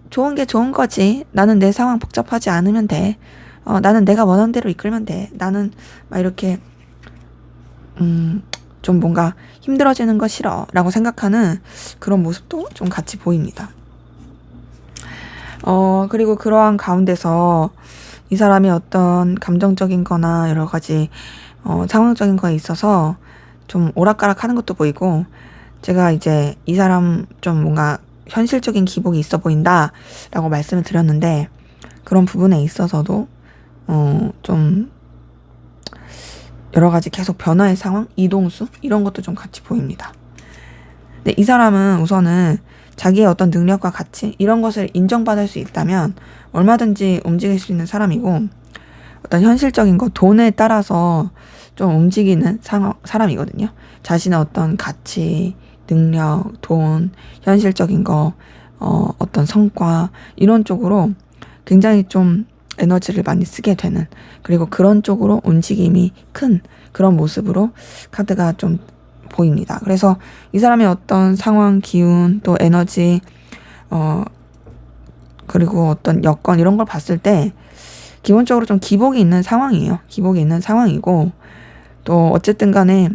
Speaker 1: 좋은 게 좋은 거지. 나는 내 상황 복잡하지 않으면 돼. 나는 내가 원하는 대로 이끌면 돼. 나는 막 이렇게 좀 뭔가 힘들어지는 거 싫어 라고 생각하는 그런 모습도 좀 같이 보입니다. 그리고 그러한 가운데서 이 사람이 어떤 감정적인 거나 여러 가지 상황적인 거에 있어서 좀 오락가락 하는 것도 보이고, 제가 이제 이 사람 좀 뭔가 현실적인 기복이 있어 보인다 라고 말씀을 드렸는데, 그런 부분에 있어서도 좀 여러 가지 계속 변화의 상황, 이동수 이런 것도 좀 같이 보입니다. 근데 이 사람은 우선은 자기의 어떤 능력과 가치 이런 것을 인정받을 수 있다면 얼마든지 움직일 수 있는 사람이고, 어떤 현실적인 거, 돈에 따라서 좀 움직이는 사람이거든요. 자신의 어떤 가치, 능력, 돈, 현실적인 거, 어떤 성과 이런 쪽으로 굉장히 좀 에너지를 많이 쓰게 되는, 그리고 그런 쪽으로 움직임이 큰 그런 모습으로 카드가 좀 보입니다. 그래서 이 사람의 어떤 상황, 기운, 또 에너지, 그리고 어떤 여건 이런 걸 봤을 때 기본적으로 좀 기복이 있는 상황이에요. 기복이 있는 상황이고, 또 어쨌든 간에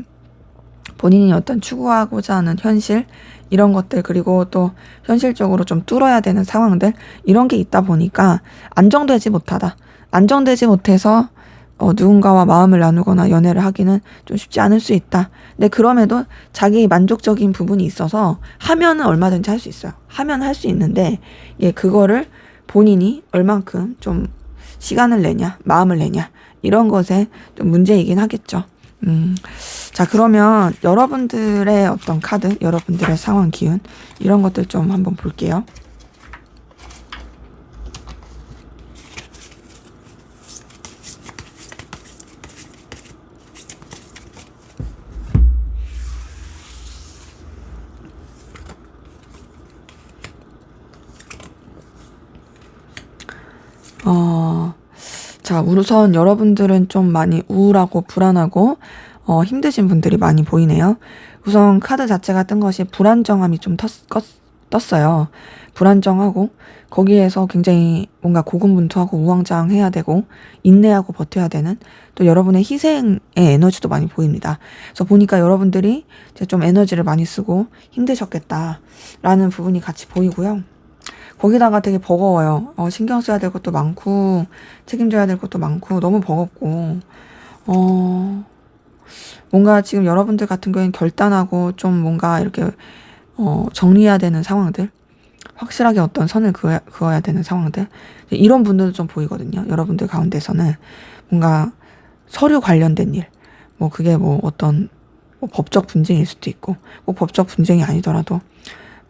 Speaker 1: 본인이 어떤 추구하고자 하는 현실 이런 것들, 그리고 또 현실적으로 좀 뚫어야 되는 상황들 이런 게 있다 보니까 안정되지 못해서 누군가와 마음을 나누거나 연애를 하기는 좀 쉽지 않을 수 있다. 근데 그럼에도 자기 만족적인 부분이 있어서 하면은 얼마든지 할 수 있어요. 하면 할 수 있는데, 그거를 본인이 얼만큼 좀 시간을 내냐, 마음을 내냐 이런 것에 좀 문제이긴 하겠죠. 자, 그러면 여러분들의 어떤 카드, 여러분들의 상황, 기운 이런 것들 좀 한번 볼게요. 자, 우선 여러분들은 좀 많이 우울하고 불안하고 힘드신 분들이 많이 보이네요. 우선 카드 자체가 뜬 것이 불안정함이 좀 떴어요. 불안정하고 거기에서 굉장히 뭔가 고군분투하고 우왕좌왕해야 되고 인내하고 버텨야 되는, 또 여러분의 희생의 에너지도 많이 보입니다. 그래서 보니까 여러분들이 이제 좀 에너지를 많이 쓰고 힘드셨겠다라는 부분이 같이 보이고요. 거기다가 되게 버거워요. 신경 써야 될 것도 많고 책임져야 될 것도 많고 너무 버겁고, 뭔가 지금 여러분들 같은 경우에는 결단하고 좀 뭔가 이렇게 정리해야 되는 상황들, 확실하게 어떤 선을 그어야 되는 상황들, 이런 분들도 좀 보이거든요. 여러분들 가운데서는 뭔가 서류 관련된 일, 뭐 그게 뭐 어떤 뭐 법적 분쟁일 수도 있고, 뭐 법적 분쟁이 아니더라도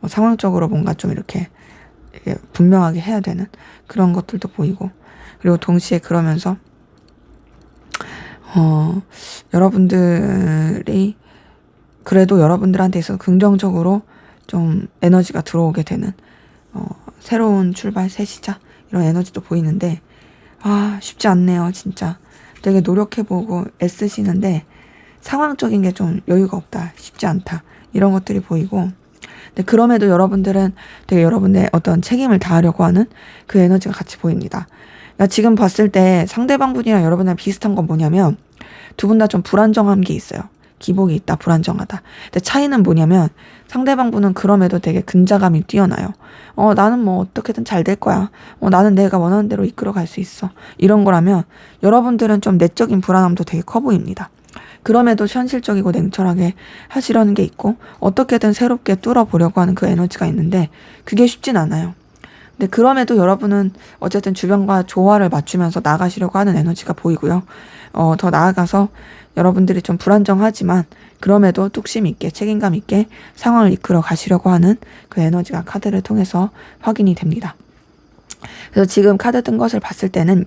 Speaker 1: 뭐 상황적으로 뭔가 좀 이렇게 분명하게 해야 되는 그런 것들도 보이고, 그리고 동시에 그러면서 여러분들이 그래도 여러분들한테 있어서 긍정적으로 좀 에너지가 들어오게 되는 새로운 출발, 새 시작 이런 에너지도 보이는데, 쉽지 않네요. 진짜 되게 노력해보고 애쓰시는데 상황적인 게 좀 여유가 없다, 쉽지 않다 이런 것들이 보이고, 근데 그럼에도 여러분들은 되게 여러분의 어떤 책임을 다하려고 하는 그 에너지가 같이 보입니다. 그러니까 지금 봤을 때 상대방 분이랑 여러분이랑 비슷한 건 뭐냐면, 두 분 다 좀 불안정한 게 있어요. 기복이 있다, 불안정하다. 근데 차이는 뭐냐면 상대방 분은 그럼에도 되게 근자감이 뛰어나요. 나는 뭐 어떻게든 잘 될 거야. 나는 내가 원하는 대로 이끌어 갈 수 있어. 이런 거라면 여러분들은 좀 내적인 불안함도 되게 커 보입니다. 그럼에도 현실적이고 냉철하게 하시려는 게 있고 어떻게든 새롭게 뚫어보려고 하는 그 에너지가 있는데 그게 쉽진 않아요. 근데 그럼에도 여러분은 어쨌든 주변과 조화를 맞추면서 나가시려고 하는 에너지가 보이고요. 더 나아가서 여러분들이 좀 불안정하지만 그럼에도 뚝심 있게 책임감 있게 상황을 이끌어 가시려고 하는 그 에너지가 카드를 통해서 확인이 됩니다. 그래서 지금 카드 뜬 것을 봤을 때는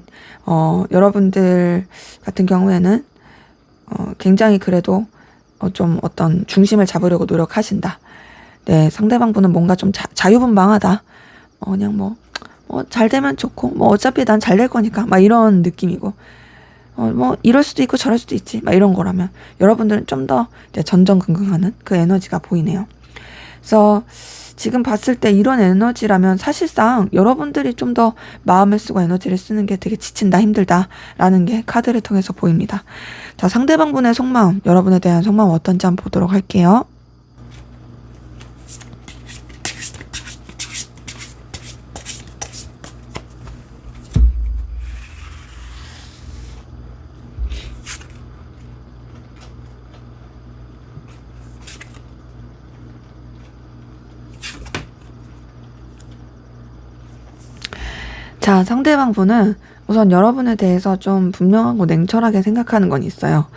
Speaker 1: 여러분들 같은 경우에는 굉장히 그래도 좀 어떤 중심을 잡으려고 노력하신다. 네, 상대방 분은 뭔가 좀 자유분방하다. 그냥 잘 되면 좋고, 어차피 난 잘 될 거니까, 막 이런 느낌이고, 이럴 수도 있고 저럴 수도 있지, 막 이런 거라면, 여러분들은 좀 더 전전긍긍하는 그 에너지가 보이네요. 그래서 지금 봤을 때 이런 에너지라면 사실상 여러분들이 좀 더 마음을 쓰고 에너지를 쓰는 게 되게 지친다, 힘들다라는 게 카드를 통해서 보입니다. 자, 상대방 분의 속마음, 여러분에 대한 속마음 어떤지 한번 보도록 할게요. 자, 상대방 분은 우선 여러분에 대해서 좀 분명하고 냉철하게 생각하는 건 있어요.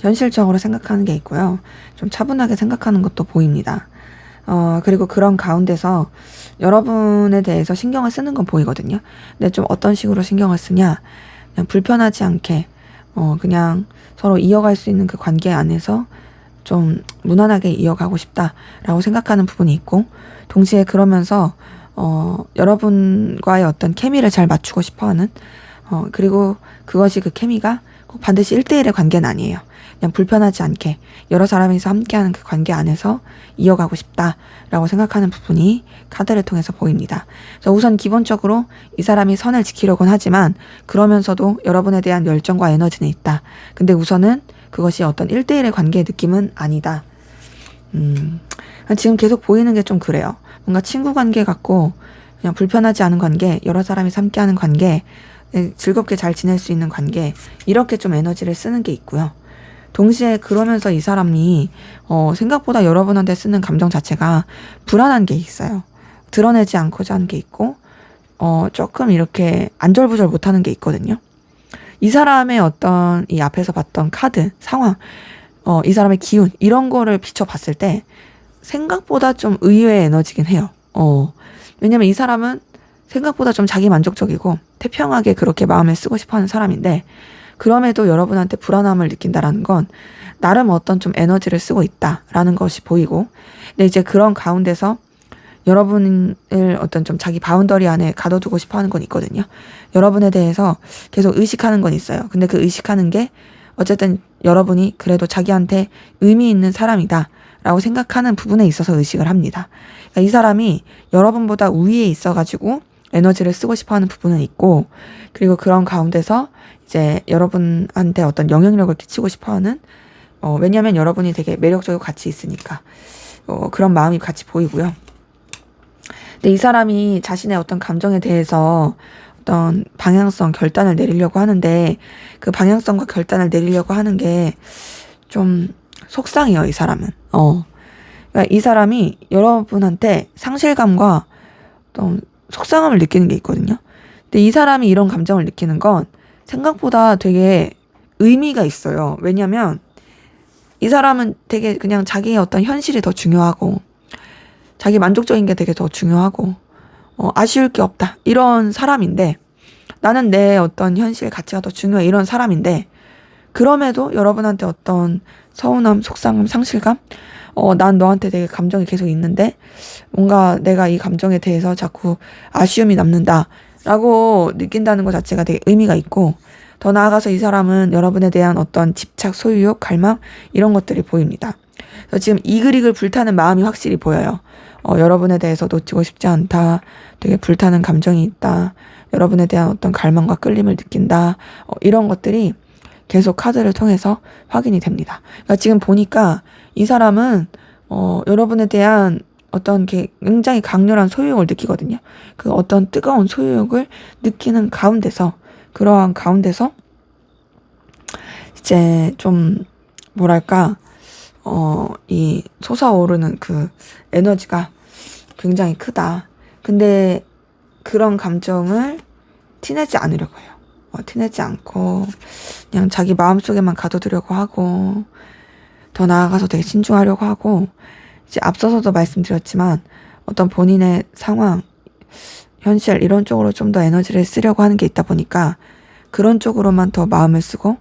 Speaker 1: 현실적으로 생각하는 게 있고요. 좀 차분하게 생각하는 것도 보입니다. 그리고 그런 가운데서 여러분에 대해서 신경을 쓰는 건 보이거든요. 근데 좀 어떤 식으로 신경을 쓰냐? 그냥 불편하지 않게, 그냥 서로 이어갈 수 있는 그 관계 안에서 좀 무난하게 이어가고 싶다라고 생각하는 부분이 있고, 동시에 그러면서 여러분과의 어떤 케미를 잘 맞추고 싶어 하는, 그리고 그것이 그 케미가 꼭 반드시 1대1의 관계는 아니에요. 그냥 불편하지 않게 여러 사람이서 함께하는 그 관계 안에서 이어가고 싶다라고 생각하는 부분이 카드를 통해서 보입니다. 그래서 우선 기본적으로 이 사람이 선을 지키려고는 하지만 그러면서도 여러분에 대한 열정과 에너지는 있다. 근데 우선은 그것이 어떤 1대1의 관계의 느낌은 아니다. 지금 계속 보이는 게 좀 그래요. 뭔가 친구 관계 같고 그냥 불편하지 않은 관계, 여러 사람이 함께하는 관계, 즐겁게 잘 지낼 수 있는 관계, 이렇게 좀 에너지를 쓰는 게 있고요. 동시에 그러면서 이 사람이 생각보다 여러분한테 쓰는 감정 자체가 불안한 게 있어요. 드러내지 않고자 하는 게 있고 조금 이렇게 안절부절 못하는 게 있거든요. 이 사람의 어떤 이 앞에서 봤던 카드, 상황, 이 사람의 기운 이런 거를 비춰봤을 때 생각보다 좀 의외의 에너지긴 해요. 왜냐면 이 사람은 생각보다 좀 자기 만족적이고 태평하게 그렇게 마음을 쓰고 싶어하는 사람인데 그럼에도 여러분한테 불안함을 느낀다라는 건 나름 어떤 좀 에너지를 쓰고 있다라는 것이 보이고 근데 이제 그런 가운데서 여러분을 어떤 좀 자기 바운더리 안에 가둬두고 싶어하는 건 있거든요. 여러분에 대해서 계속 의식하는 건 있어요. 근데 그 의식하는 게 어쨌든 여러분이 그래도 자기한테 의미 있는 사람이다 라고 생각하는 부분에 있어서 의식을 합니다. 그러니까 이 사람이 여러분보다 우위에 있어가지고 에너지를 쓰고 싶어하는 부분은 있고 그리고 그런 가운데서 이제 여러분한테 어떤 영향력을 끼치고 싶어하는 왜냐하면 여러분이 되게 매력적이고 같이 있으니까 그런 마음이 같이 보이고요. 근데 이 사람이 자신의 어떤 감정에 대해서 어떤 방향성, 결단을 내리려고 하는데 그 방향성과 결단을 내리려고 하는 게 좀 속상해요, 이 사람은. 그러니까 이 사람이 여러분한테 상실감과 어떤 속상함을 느끼는 게 있거든요. 근데 이 사람이 이런 감정을 느끼는 건 생각보다 되게 의미가 있어요. 왜냐면 이 사람은 되게 그냥 자기의 어떤 현실이 더 중요하고 자기 만족적인 게 되게 더 중요하고 아쉬울 게 없다 이런 사람인데 나는 내 어떤 현실 가치가 더 중요해 이런 사람인데 그럼에도 여러분한테 어떤 서운함, 속상함, 상실감 난 너한테 되게 감정이 계속 있는데 뭔가 내가 이 감정에 대해서 자꾸 아쉬움이 남는다 라고 느낀다는 것 자체가 되게 의미가 있고 더 나아가서 이 사람은 여러분에 대한 어떤 집착, 소유욕, 갈망 이런 것들이 보입니다. 그래서 지금 이글이글 불타는 마음이 확실히 보여요. 여러분에 대해서 놓치고 싶지 않다. 되게 불타는 감정이 있다. 여러분에 대한 어떤 갈망과 끌림을 느낀다. 이런 것들이 계속 카드를 통해서 확인이 됩니다. 그러니까 지금 보니까 이 사람은 여러분에 대한 어떤 굉장히 강렬한 소유욕을 느끼거든요. 그 어떤 뜨거운 소유욕을 느끼는 가운데서, 그러한 가운데서 이제 좀 뭐랄까 이 솟아오르는 그 에너지가 굉장히 크다. 근데 그런 감정을 티내지 않으려고 해요. 티내지 않고 그냥 자기 마음속에만 가둬두려고 하고, 더 나아가서 되게 신중하려고 하고, 이제 앞서서도 말씀드렸지만 어떤 본인의 상황, 현실 이런 쪽으로 좀 더 에너지를 쓰려고 하는 게 있다 보니까 그런 쪽으로만 더 마음을 쓰고,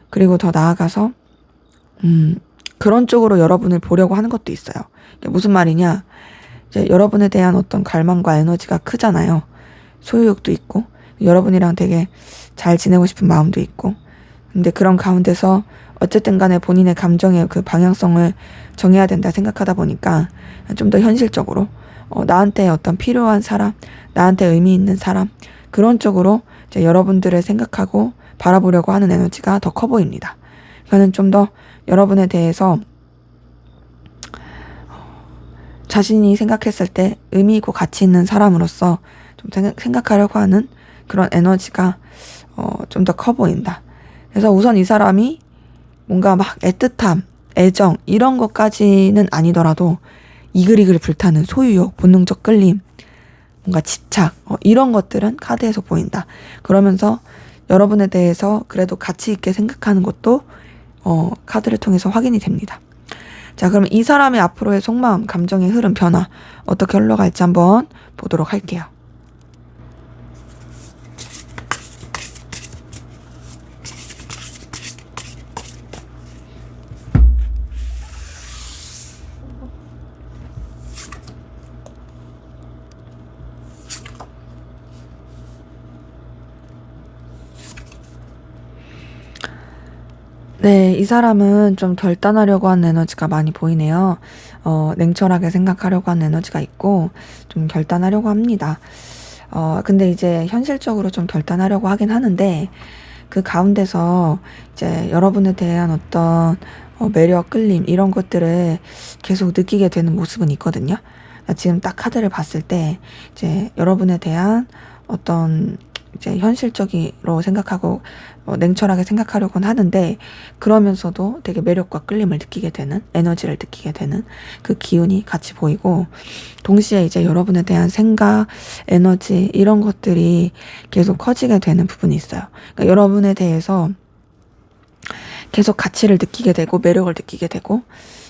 Speaker 1: 그리고 더 나아가서 그런 쪽으로 여러분을 보려고 하는 것도 있어요. 무슨 말이냐, 이제 여러분에 대한 어떤 갈망과 에너지가 크잖아요. 소유욕도 있고, 여러분이랑 되게 잘 지내고 싶은 마음도 있고, 근데 그런 가운데서 어쨌든 간에 본인의 감정의 그 방향성을 정해야 된다 생각하다 보니까 좀 더 현실적으로 나한테 어떤 필요한 사람, 나한테 의미 있는 사람, 그런 쪽으로 이제 여러분들을 생각하고 바라보려고 하는 에너지가 더 커 보입니다. 그러니까는 좀 더 여러분에 대해서 자신이 생각했을 때 의미 있고 가치 있는 사람으로서 좀 생각하려고 하는 그런 에너지가 좀 더 커 보인다. 그래서 우선 이 사람이 뭔가 막 애틋함, 애정 이런 것까지는 아니더라도 이글이글 불타는 소유욕, 본능적 끌림, 뭔가 집착 이런 것들은 카드에서 보인다. 그러면서 여러분에 대해서 그래도 가치 있게 생각하는 것도 카드를 통해서 확인이 됩니다. 자, 그럼 이 사람의 앞으로의 속마음, 감정의 흐름, 변화 어떻게 흘러갈지 한번 보도록 할게요. 네, 이 사람은 좀 결단하려고 하는 에너지가 많이 보이네요. 냉철하게 생각하려고 하는 에너지가 있고, 좀 결단하려고 합니다. 근데 이제 현실적으로 좀 결단하려고 하긴 하는데, 그 가운데서 이제 여러분에 대한 어떤 매력, 끌림, 이런 것들을 계속 느끼게 되는 모습은 있거든요. 지금 딱 카드를 봤을 때, 이제 여러분에 대한 어떤 이제 현실적으로 생각하고 냉철하게 생각하려고는 하는데, 그러면서도 되게 매력과 끌림을 느끼게 되는, 에너지를 느끼게 되는 그 기운이 같이 보이고, 동시에 이제 여러분에 대한 생각, 에너지 이런 것들이 계속 커지게 되는 부분이 있어요. 그러니까 여러분에 대해서 계속 가치를 느끼게 되고 매력을 느끼게 되고,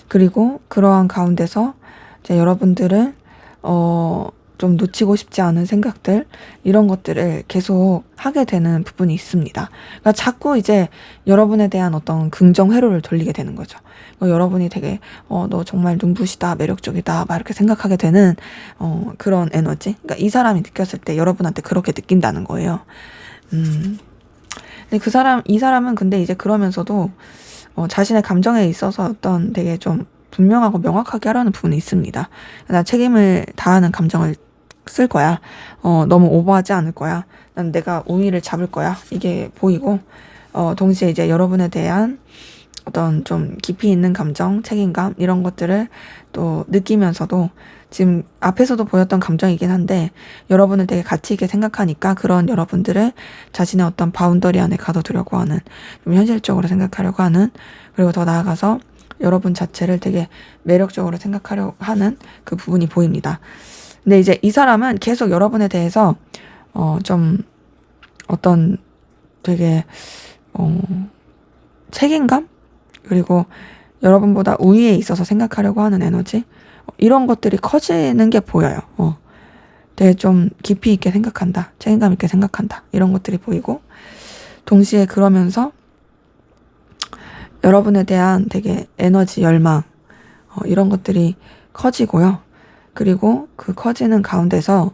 Speaker 1: 그리고 그러한 가운데서 이제 여러분들을 좀 놓치고 싶지 않은 생각들, 이런 것들을 계속 하게 되는 부분이 있습니다. 그러니까 자꾸 이제 여러분에 대한 어떤 긍정 회로를 돌리게 되는 거죠. 여러분이 되게 너 정말 눈부시다, 매력적이다 막 이렇게 생각하게 되는 그런 에너지. 그러니까 이 사람이 느꼈을 때 여러분한테 그렇게 느낀다는 거예요. 근데 이 사람은 근데 이제 그러면서도 자신의 감정에 있어서 어떤 되게 좀 분명하고 명확하게 하려는 부분이 있습니다. 나 책임을 다하는 감정을 쓸 거야. 너무 오버하지 않을 거야. 난 내가 우위를 잡을 거야. 이게 보이고, 동시에 이제 여러분에 대한 어떤 좀 깊이 있는 감정, 책임감 이런 것들을 또 느끼면서도 지금 앞에서도 보였던 감정이긴 한데, 여러분을 되게 가치 있게 생각하니까 그런 여러분들을 자신의 어떤 바운더리 안에 가둬두려고 하는, 좀 현실적으로 생각하려고 하는, 그리고 더 나아가서 여러분 자체를 되게 매력적으로 생각하려고 하는 그 부분이 보입니다. 근데 이제 이 사람은 계속 여러분에 대해서 좀 어떤 되게 책임감, 그리고 여러분보다 우위에 있어서 생각하려고 하는 에너지, 이런 것들이 커지는 게 보여요. 되게 좀 깊이 있게 생각한다, 책임감 있게 생각한다, 이런 것들이 보이고, 동시에 그러면서 여러분에 대한 되게 에너지, 열망 이런 것들이 커지고요. 그리고 그 커지는 가운데서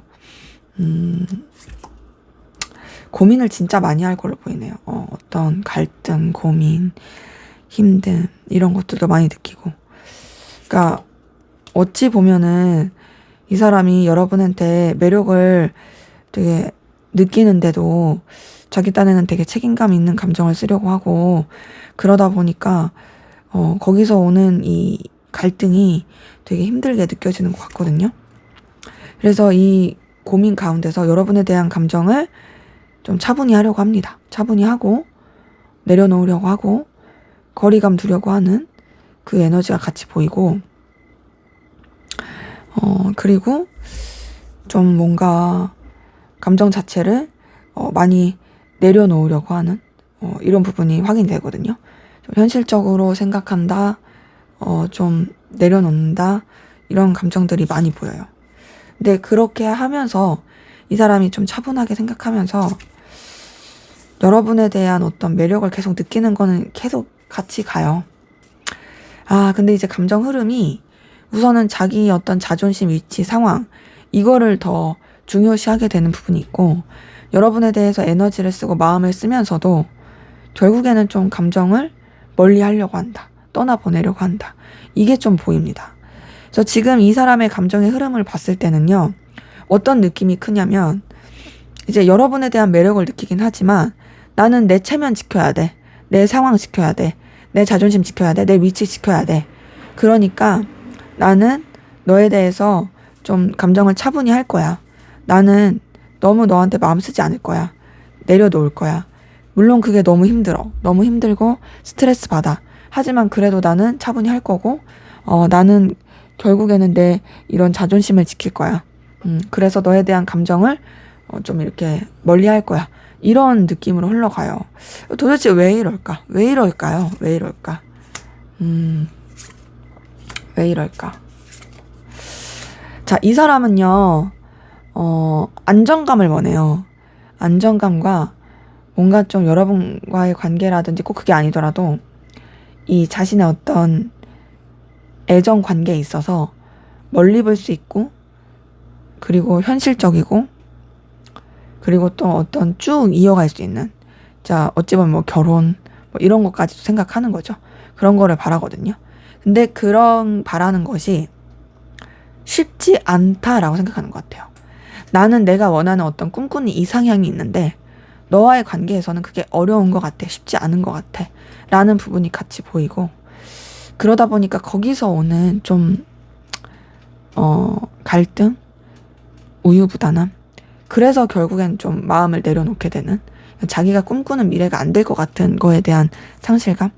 Speaker 1: 고민을 진짜 많이 할 걸로 보이네요. 어떤 갈등, 고민, 힘듦 이런 것들도 많이 느끼고. 그러니까 어찌 보면은 이 사람이 여러분한테 매력을 되게 느끼는데도 자기 딴에는 되게 책임감 있는 감정을 쓰려고 하고 그러다 보니까 거기서 오는 이 갈등이 되게 힘들게 느껴지는 것 같거든요. 그래서 이 고민 가운데서 여러분에 대한 감정을 좀 차분히 하려고 합니다. 차분히 하고 내려놓으려고 하고 거리감 두려고 하는 그 에너지가 같이 보이고 그리고 좀 뭔가 감정 자체를 많이 내려놓으려고 하는 이런 부분이 확인이 되거든요. 좀 현실적으로 생각한다, 좀 내려놓는다 이런 감정들이 많이 보여요. 근데 그렇게 하면서 이 사람이 좀 차분하게 생각하면서 여러분에 대한 어떤 매력을 계속 느끼는 거는 계속 같이 가요. 근데 이제 감정 흐름이 우선은 자기 어떤 자존심, 위치, 상황 이거를 더 중요시하게 되는 부분이 있고 여러분에 대해서 에너지를 쓰고 마음을 쓰면서도 결국에는 좀 감정을 멀리 하려고 한다. 떠나보내려고 한다. 이게 좀 보입니다. 그래서 지금 이 사람의 감정의 흐름을 봤을 때는요. 어떤 느낌이 크냐면 이제 여러분에 대한 매력을 느끼긴 하지만 나는 내 체면 지켜야 돼. 내 상황 지켜야 돼. 내 자존심 지켜야 돼. 내 위치 지켜야 돼. 그러니까 나는 너에 대해서 좀 감정을 차분히 할 거야. 나는 너무 너한테 마음 쓰지 않을 거야. 내려놓을 거야. 물론 그게 너무 힘들어. 너무 힘들고 스트레스 받아. 하지만 그래도 나는 차분히 할 거고 나는 결국에는 내 이런 자존심을 지킬 거야. 그래서 너에 대한 감정을 좀 이렇게 멀리 할 거야. 이런 느낌으로 흘러가요. 도대체 왜 이럴까? 왜 이럴까요? 왜 이럴까? 왜 이럴까? 자, 이 사람은요, 안정감을 원해요. 안정감과 뭔가 좀 여러분과의 관계라든지 꼭 그게 아니더라도 이 자신의 어떤 애정 관계에 있어서 멀리 볼 수 있고 그리고 현실적이고 그리고 또 어떤 쭉 이어갈 수 있는 자 어찌 보면 뭐 결혼 뭐 이런 것까지도 생각하는 거죠. 그런 거를 바라거든요. 근데 그런 바라는 것이 쉽지 않다라고 생각하는 것 같아요. 나는 내가 원하는 어떤 꿈꾸는 이상향이 있는데 너와의 관계에서는 그게 어려운 것 같아. 쉽지 않은 것 같아. 라는 부분이 같이 보이고 그러다 보니까 거기서 오는 좀 갈등, 우유부단함 그래서 결국엔 좀 마음을 내려놓게 되는 자기가 꿈꾸는 미래가 안 될 것 같은 거에 대한 상실감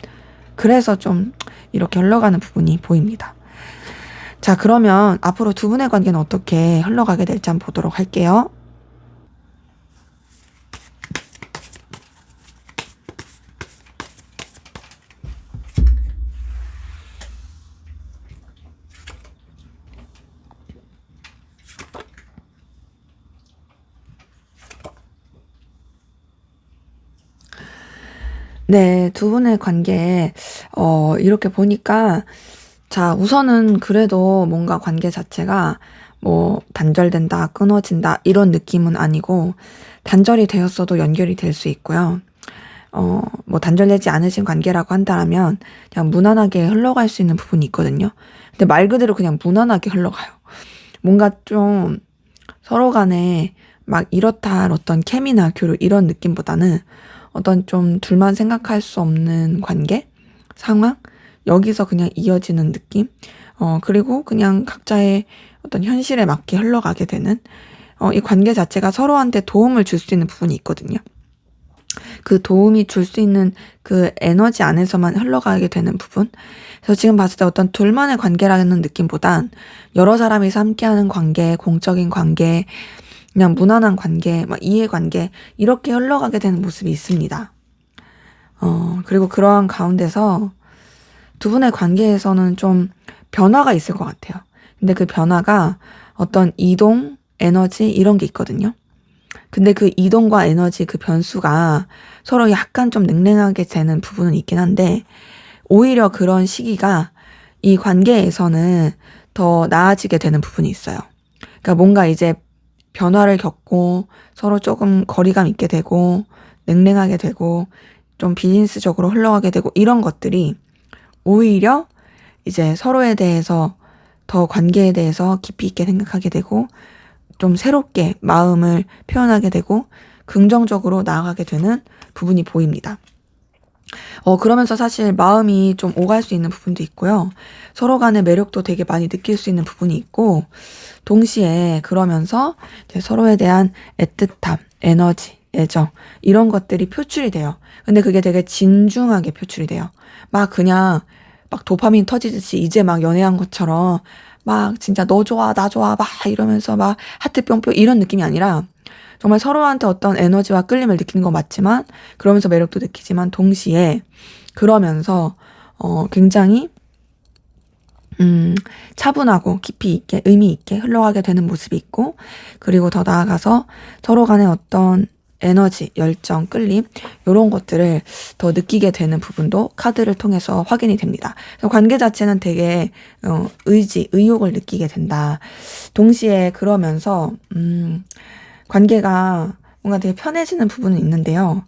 Speaker 1: 그래서 좀 이렇게 흘러가는 부분이 보입니다. 자, 그러면 앞으로 두 분의 관계는 어떻게 흘러가게 될지 한번 보도록 할게요. 네, 두 분의 관계, 이렇게 보니까, 자, 우선은 그래도 뭔가 관계 자체가 뭐 단절된다, 끊어진다, 이런 느낌은 아니고, 단절이 되었어도 연결이 될 수 있고요. 뭐 단절되지 않으신 관계라고 한다면, 그냥 무난하게 흘러갈 수 있는 부분이 있거든요. 근데 말 그대로 그냥 무난하게 흘러가요. 뭔가 좀 서로 간에 막 이렇다 할 어떤 케미나 교류 이런 느낌보다는 어떤 좀 둘만 생각할 수 없는 관계, 상황, 여기서 그냥 이어지는 느낌, 그리고 그냥 각자의 어떤 현실에 맞게 흘러가게 되는, 이 관계 자체가 서로한테 도움을 줄 수 있는 부분이 있거든요. 그 도움이 줄 수 있는 그 에너지 안에서만 흘러가게 되는 부분. 그래서 지금 봤을 때 어떤 둘만의 관계라는 느낌보단 여러 사람이서 함께하는 관계, 공적인 관계, 그냥 무난한 관계, 막 이해관계 이렇게 흘러가게 되는 모습이 있습니다. 그리고 그러한 가운데서 두 분의 관계에서는 좀 변화가 있을 것 같아요. 근데 그 변화가 어떤 이동, 에너지 이런 게 있거든요. 근데 그 이동과 에너지 그 변수가 서로 약간 좀 냉랭하게 되는 부분은 있긴 한데 오히려 그런 시기가 이 관계에서는 더 나아지게 되는 부분이 있어요. 그러니까 뭔가 이제 변화를 겪고 서로 조금 거리감 있게 되고 냉랭하게 되고 좀 비즈니스적으로 흘러가게 되고 이런 것들이 오히려 이제 서로에 대해서 더 관계에 대해서 깊이 있게 생각하게 되고 좀 새롭게 마음을 표현하게 되고 긍정적으로 나아가게 되는 부분이 보입니다. 그러면서 사실 마음이 좀 오갈 수 있는 부분도 있고요. 서로 간의 매력도 되게 많이 느낄 수 있는 부분이 있고, 동시에 그러면서 이제 서로에 대한 애틋함, 에너지, 애정, 이런 것들이 표출이 돼요. 근데 그게 되게 진중하게 표출이 돼요. 막 그냥 막 도파민 터지듯이 이제 막 연애한 것처럼 막 진짜 너 좋아, 나 좋아, 막 이러면서 막 하트 뿅뿅 이런 느낌이 아니라 정말 서로한테 어떤 에너지와 끌림을 느끼는 건 맞지만, 그러면서 매력도 느끼지만 동시에 그러면서 굉장히 차분하고 깊이 있게 의미 있게 흘러가게 되는 모습이 있고, 그리고 더 나아가서 서로 간의 어떤 에너지, 열정, 끌림 이런 것들을 더 느끼게 되는 부분도 카드를 통해서 확인이 됩니다. 관계 자체는 되게 의지, 의욕을 느끼게 된다. 동시에 그러면서 관계가 뭔가 되게 편해지는 부분은 있는데요.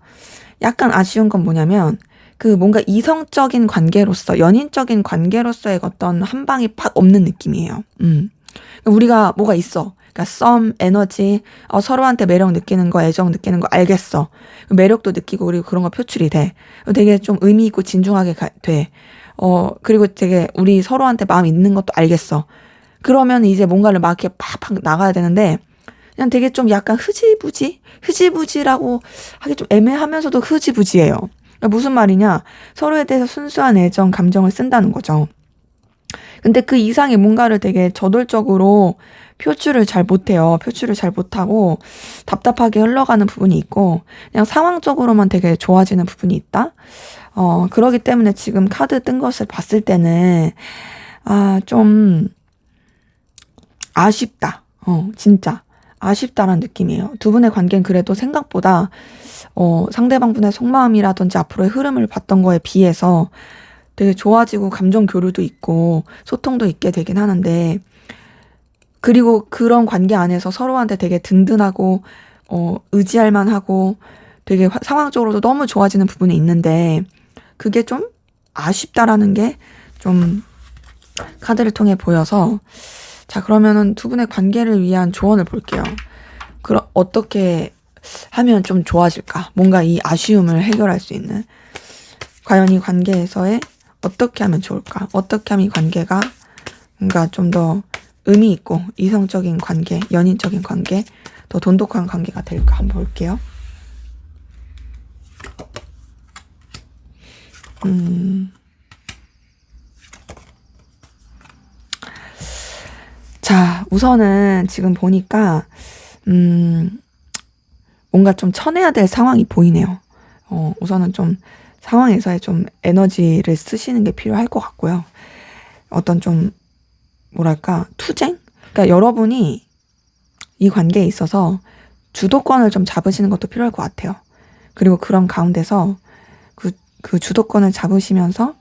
Speaker 1: 약간 아쉬운 건 뭐냐면 그 뭔가 이성적인 관계로서, 연인적인 관계로서의 어떤 한 방이 팍 없는 느낌이에요. 우리가 뭐가 있어. 그러니까 썸, 에너지, 서로한테 매력 느끼는 거, 애정 느끼는 거 알겠어. 매력도 느끼고 그리고 그런 거 표출이 돼. 되게 좀 의미 있고 진중하게 돼. 그리고 되게 우리 서로한테 마음 있는 것도 알겠어. 그러면 이제 뭔가를 막 이렇게 팍팍 나가야 되는데 그냥 되게 좀 약간 흐지부지라고 하기 좀 애매하면서도 흐지부지예요. 그러니까 무슨 말이냐? 서로에 대해서 순수한 애정, 감정을 쓴다는 거죠. 근데 그 이상의 뭔가를 되게 저돌적으로 표출을 잘 못해요. 표출을 잘 못하고 답답하게 흘러가는 부분이 있고 그냥 상황적으로만 되게 좋아지는 부분이 있다. 그러기 때문에 지금 카드 뜬 것을 봤을 때는 좀 아쉽다. 진짜 아쉽다라는 느낌이에요. 두 분의 관계는 그래도 생각보다 상대방 분의 속마음이라든지 앞으로의 흐름을 봤던 거에 비해서 되게 좋아지고 감정 교류도 있고 소통도 있게 되긴 하는데, 그리고 그런 관계 안에서 서로한테 되게 든든하고 의지할 만하고 되게 상황적으로도 너무 좋아지는 부분이 있는데 그게 좀 아쉽다라는 게 좀 카드를 통해 보여서, 자 그러면은 두 분의 관계를 위한 조언을 볼게요. 그럼 어떻게 하면 좀 좋아질까? 뭔가 이 아쉬움을 해결할 수 있는, 과연 이 관계에서의 어떻게 하면 좋을까? 어떻게 하면 이 관계가 뭔가 좀 더 의미 있고 이성적인 관계, 연인적인 관계, 더 돈독한 관계가 될까? 한번 볼게요. 자, 우선은 지금 보니까 뭔가 좀 쳐내야 될 상황이 보이네요. 우선은 좀 상황에서의 좀 에너지를 쓰시는 게 필요할 것 같고요. 어떤 좀 뭐랄까 투쟁? 그러니까 여러분이 이 관계에 있어서 주도권을 좀 잡으시는 것도 필요할 것 같아요. 그리고 그런 가운데서 그 주도권을 잡으시면서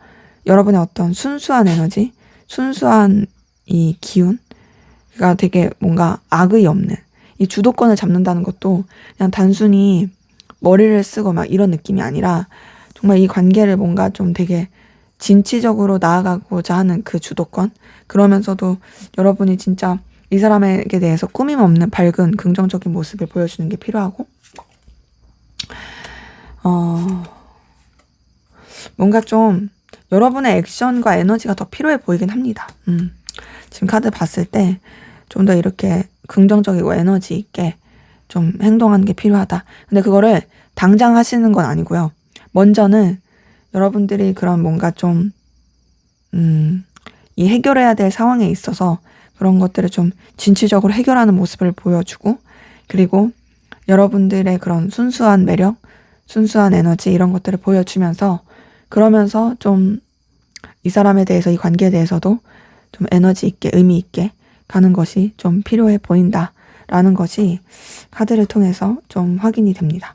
Speaker 1: 여러분의 어떤 순수한 에너지, 순수한 이 기운가 되게 뭔가 악의 없는, 이 주도권을 잡는다는 것도 그냥 단순히 머리를 쓰고 막 이런 느낌이 아니라 정말 이 관계를 뭔가 좀 되게 진취적으로 나아가고자 하는 그 주도권, 그러면서도 여러분이 진짜 이 사람에게 대해서 꾸밈 없는 밝은 긍정적인 모습을 보여주는 게 필요하고, 뭔가 좀 여러분의 액션과 에너지가 더 필요해 보이긴 합니다. 지금 카드 봤을 때 좀 더 이렇게 긍정적이고 에너지 있게 좀 행동하는 게 필요하다. 근데 그거를 당장 하시는 건 아니고요. 먼저는 여러분들이 그런 뭔가 좀 이 해결해야 될 상황에 있어서 그런 것들을 좀 진취적으로 해결하는 모습을 보여주고, 그리고 여러분들의 그런 순수한 매력, 순수한 에너지 이런 것들을 보여주면서, 그러면서 좀 이 사람에 대해서, 이 관계에 대해서도 좀 에너지 있게 의미 있게 가는 것이 좀 필요해 보인다라는 것이 카드를 통해서 좀 확인이 됩니다.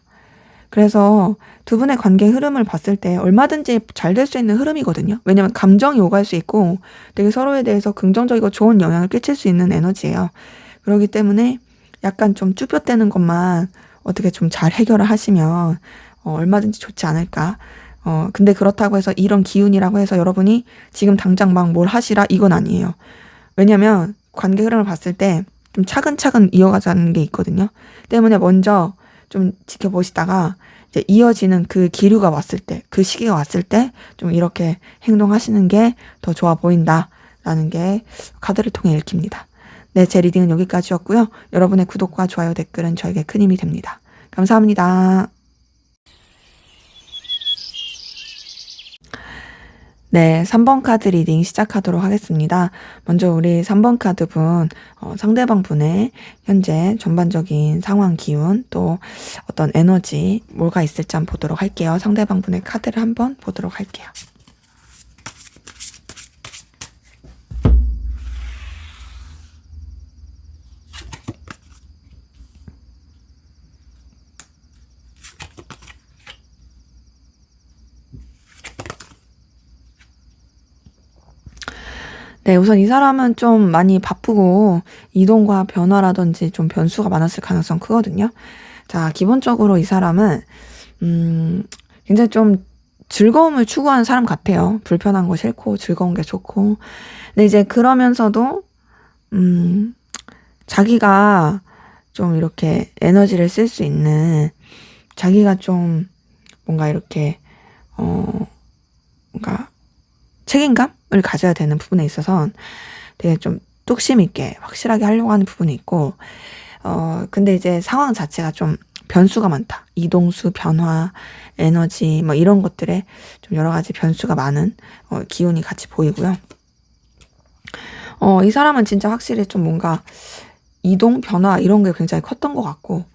Speaker 1: 그래서 두 분의 관계 흐름을 봤을 때 얼마든지 잘 될 수 있는 흐름이거든요. 왜냐면 감정이 오갈 수 있고 되게 서로에 대해서 긍정적이고 좋은 영향을 끼칠 수 있는 에너지예요. 그렇기 때문에 약간 좀 쭈뼛대는 것만 어떻게 좀 잘 해결을 하시면 얼마든지 좋지 않을까. 근데 그렇다고 해서 이런 기운이라고 해서 여러분이 지금 당장 막 뭘 하시라 이건 아니에요. 왜냐면 관계 흐름을 봤을 때 좀 차근차근 이어가자는 게 있거든요. 때문에 먼저 좀 지켜보시다가 이제 이어지는 그 기류가 왔을 때, 그 시기가 왔을 때 좀 이렇게 행동하시는 게 더 좋아 보인다라는 게 카드를 통해 읽힙니다. 네, 제 리딩은 여기까지였고요. 여러분의 구독과 좋아요, 댓글은 저에게 큰 힘이 됩니다. 감사합니다. 네, 3번 카드 리딩 시작하도록 하겠습니다. 먼저 우리 3번 카드 분, 상대방 분의 현재 전반적인 상황 기운, 또 어떤 에너지, 뭐가 있을지 한번 보도록 할게요. 상대방 분의 카드를 한번 보도록 할게요. 네, 우선 이 사람은 좀 많이 바쁘고 이동과 변화라든지 좀 변수가 많았을 가능성 크거든요. 자, 기본적으로 이 사람은 굉장히 좀 즐거움을 추구하는 사람 같아요. 불편한 거 싫고 즐거운 게 좋고. 근데 이제 그러면서도 자기가 좀 이렇게 에너지를 쓸 수 있는, 자기가 좀 뭔가 이렇게 뭔가 책임감을 가져야 되는 부분에 있어서 되게 좀 뚝심 있게 확실하게 하려고 하는 부분이 있고, 근데 이제 상황 자체가 좀 변수가 많다. 이동수, 변화, 에너지, 뭐 이런 것들에 좀 여러 가지 변수가 많은 기운이 같이 보이고요. 이 사람은 진짜 확실히 좀 뭔가 이동, 변화 이런 게 굉장히 컸던 것 같고,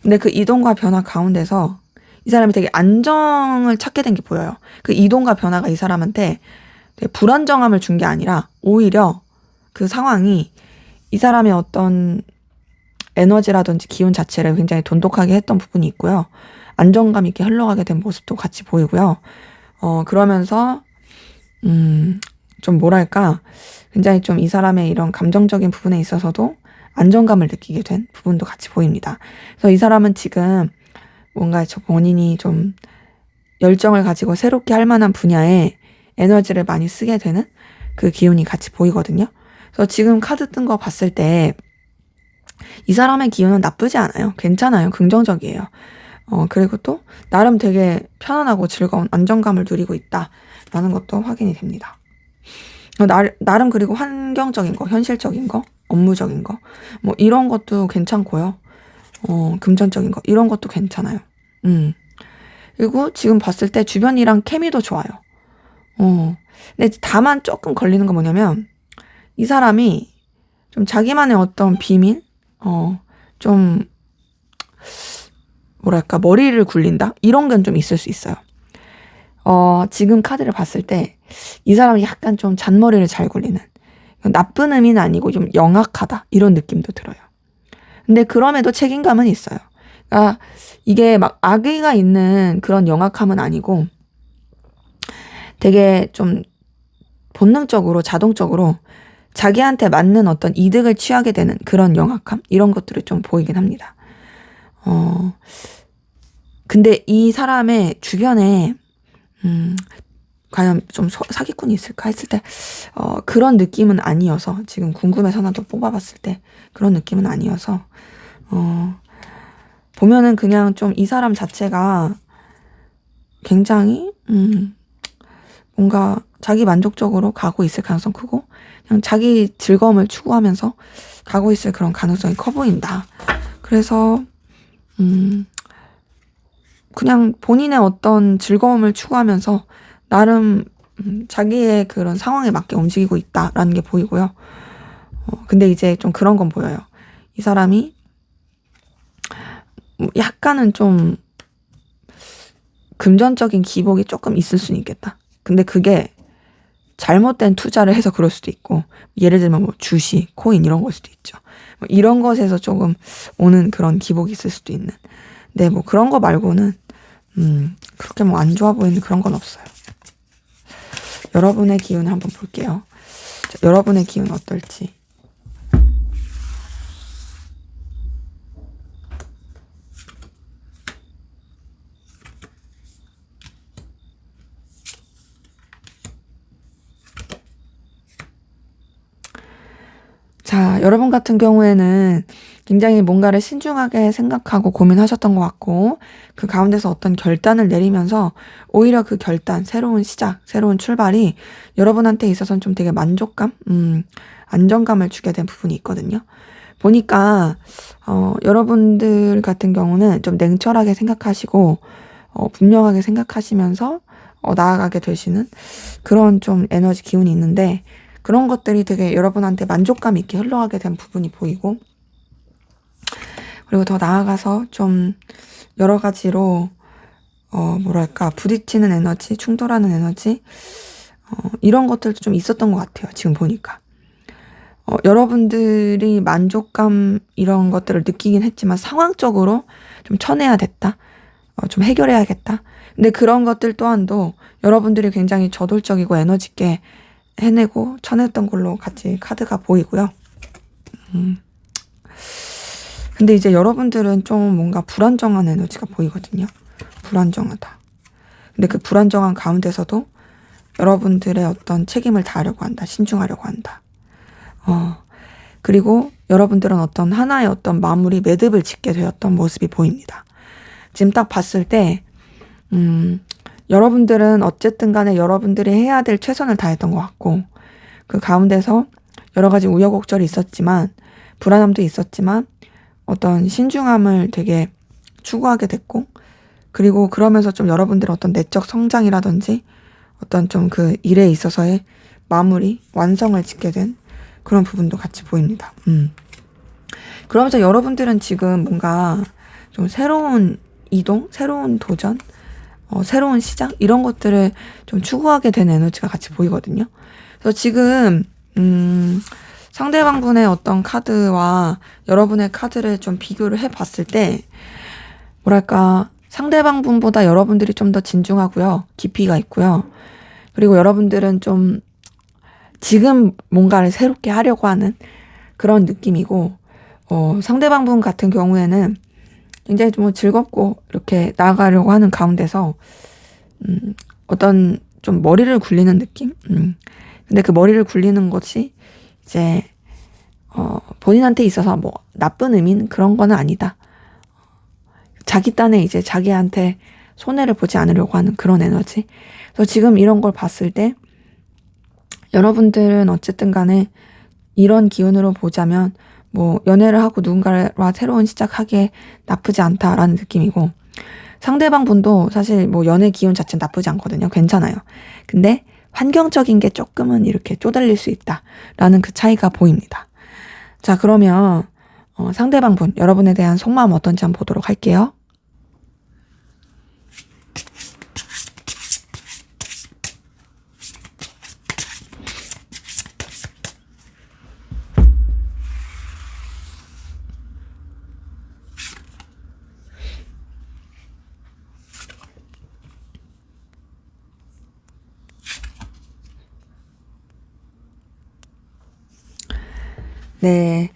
Speaker 1: 근데 그 이동과 변화 가운데서 이 사람이 되게 안정을 찾게 된 게 보여요. 그 이동과 변화가 이 사람한테 되게 불안정함을 준 게 아니라 오히려 그 상황이 이 사람의 어떤 에너지라든지 기운 자체를 굉장히 돈독하게 했던 부분이 있고요. 안정감 있게 흘러가게 된 모습도 같이 보이고요. 그러면서 좀 뭐랄까, 굉장히 좀 이 사람의 이런 감정적인 부분에 있어서도 안정감을 느끼게 된 부분도 같이 보입니다. 그래서 이 사람은 지금 뭔가 저 본인이 좀 열정을 가지고 새롭게 할 만한 분야에 에너지를 많이 쓰게 되는 그 기운이 같이 보이거든요. 그래서 지금 카드 뜬 거 봤을 때 이 사람의 기운은 나쁘지 않아요. 괜찮아요. 긍정적이에요. 그리고 또 나름 되게 편안하고 즐거운 안정감을 누리고 있다라는 것도 확인이 됩니다. 나름 그리고 환경적인 거, 현실적인 거, 업무적인 거, 뭐 이런 것도 괜찮고요. 금전적인 거, 이런 것도 괜찮아요. 그리고 지금 봤을 때 주변이랑 케미도 좋아요. 근데 다만 조금 걸리는 건 뭐냐면, 이 사람이 좀 자기만의 어떤 비밀, 좀, 뭐랄까, 머리를 굴린다? 이런 건 좀 있을 수 있어요. 지금 카드를 봤을 때, 이 사람이 약간 좀 잔머리를 잘 굴리는, 나쁜 의미는 아니고 좀 영악하다, 이런 느낌도 들어요. 근데 그럼에도 책임감은 있어요. 그러니까 이게 막 악의가 있는 그런 영악함은 아니고, 되게 좀 본능적으로, 자동적으로 자기한테 맞는 어떤 이득을 취하게 되는 그런 영악함? 이런 것들을 좀 보이긴 합니다. 근데 이 사람의 주변에, 과연 좀 사기꾼이 있을까 했을 때, 그런 느낌은 아니어서, 지금 궁금해서 나도 뽑아봤을 때, 그런 느낌은 아니어서, 보면은 그냥 좀 이 사람 자체가 굉장히, 뭔가 자기 만족적으로 가고 있을 가능성 크고, 그냥 자기 즐거움을 추구하면서 가고 있을 그런 가능성이 커 보인다. 그래서, 그냥 본인의 어떤 즐거움을 추구하면서 나름 자기의 그런 상황에 맞게 움직이고 있다라는 게 보이고요. 근데 이제 좀 그런 건 보여요. 이 사람이 약간은 좀 금전적인 기복이 조금 있을 수는 있겠다. 근데 그게 잘못된 투자를 해서 그럴 수도 있고, 예를 들면 뭐 주식, 코인 이런 걸 수도 있죠. 뭐 이런 것에서 조금 오는 그런 기복이 있을 수도 있는. 근데 뭐 그런 거 말고는 그렇게 뭐 안 좋아 보이는 그런 건 없어요. 여러분의 기운 한번 볼게요. 자, 여러분의 기운 어떨지. 자, 여러분 같은 경우에는 굉장히 뭔가를 신중하게 생각하고 고민하셨던 것 같고, 그 가운데서 어떤 결단을 내리면서 오히려 그 결단, 새로운 시작, 새로운 출발이 여러분한테 있어서는 좀 되게 만족감, 안정감을 주게 된 부분이 있거든요. 보니까, 여러분들 같은 경우는 좀 냉철하게 생각하시고, 분명하게 생각하시면서, 나아가게 되시는 그런 좀 에너지 기운이 있는데, 그런 것들이 되게 여러분한테 만족감 있게 흘러가게 된 부분이 보이고, 그리고 더 나아가서 좀 여러 가지로, 뭐랄까, 부딪히는 에너지, 충돌하는 에너지, 이런 것들도 좀 있었던 것 같아요. 지금 보니까. 여러분들이 만족감 이런 것들을 느끼긴 했지만 상황적으로 좀 쳐내야 됐다. 좀 해결해야겠다. 근데 그런 것들 또한도 여러분들이 굉장히 저돌적이고 에너지 있게 해내고 쳐냈던 걸로 같이 카드가 보이고요. 근데 이제 여러분들은 좀 뭔가 불안정한 에너지가 보이거든요. 불안정하다. 근데 그 불안정한 가운데서도 여러분들의 어떤 책임을 다하려고 한다. 신중하려고 한다. 그리고 여러분들은 어떤 하나의 어떤 마무리 매듭을 짓게 되었던 모습이 보입니다. 지금 딱 봤을 때, 여러분들은 어쨌든 간에 여러분들이 해야 될 최선을 다했던 것 같고, 그 가운데서 여러 가지 우여곡절이 있었지만, 불안함도 있었지만, 어떤 신중함을 되게 추구하게 됐고, 그리고 그러면서 좀 여러분들의 어떤 내적 성장이라든지, 어떤 좀 그 일에 있어서의 마무리, 완성을 짓게 된 그런 부분도 같이 보입니다. 그러면서 여러분들은 지금 뭔가 좀 새로운 이동, 새로운 도전, 새로운 시작 이런 것들을 좀 추구하게 된 에너지가 같이 보이거든요. 그래서 지금 상대방 분의 어떤 카드와 여러분의 카드를 좀 비교를 해봤을 때 뭐랄까 상대방 분보다 여러분들이 좀 더 진중하고요. 깊이가 있고요. 그리고 여러분들은 좀 지금 뭔가를 새롭게 하려고 하는 그런 느낌이고 상대방 분 같은 경우에는 굉장히 좀 즐겁고 이렇게 나아가려고 하는 가운데서 어떤 좀 머리를 굴리는 느낌? 근데 그 머리를 굴리는 것이 이제 본인한테 있어서 뭐 나쁜 의미는 그런 거는 아니다. 자기 딴에 이제 자기한테 손해를 보지 않으려고 하는 그런 에너지. 그래서 지금 이런 걸 봤을 때 여러분들은 어쨌든 간에 이런 기운으로 보자면 뭐 연애를 하고 누군가와 새로운 시작하기에 나쁘지 않다라는 느낌이고 상대방 분도 사실 뭐 연애 기운 자체는 나쁘지 않거든요. 괜찮아요. 근데 환경적인 게 조금은 이렇게 쪼달릴 수 있다라는 그 차이가 보입니다. 자, 그러면 상대방 분 여러분에 대한 속마음 어떤지 한번 보도록 할게요. 네,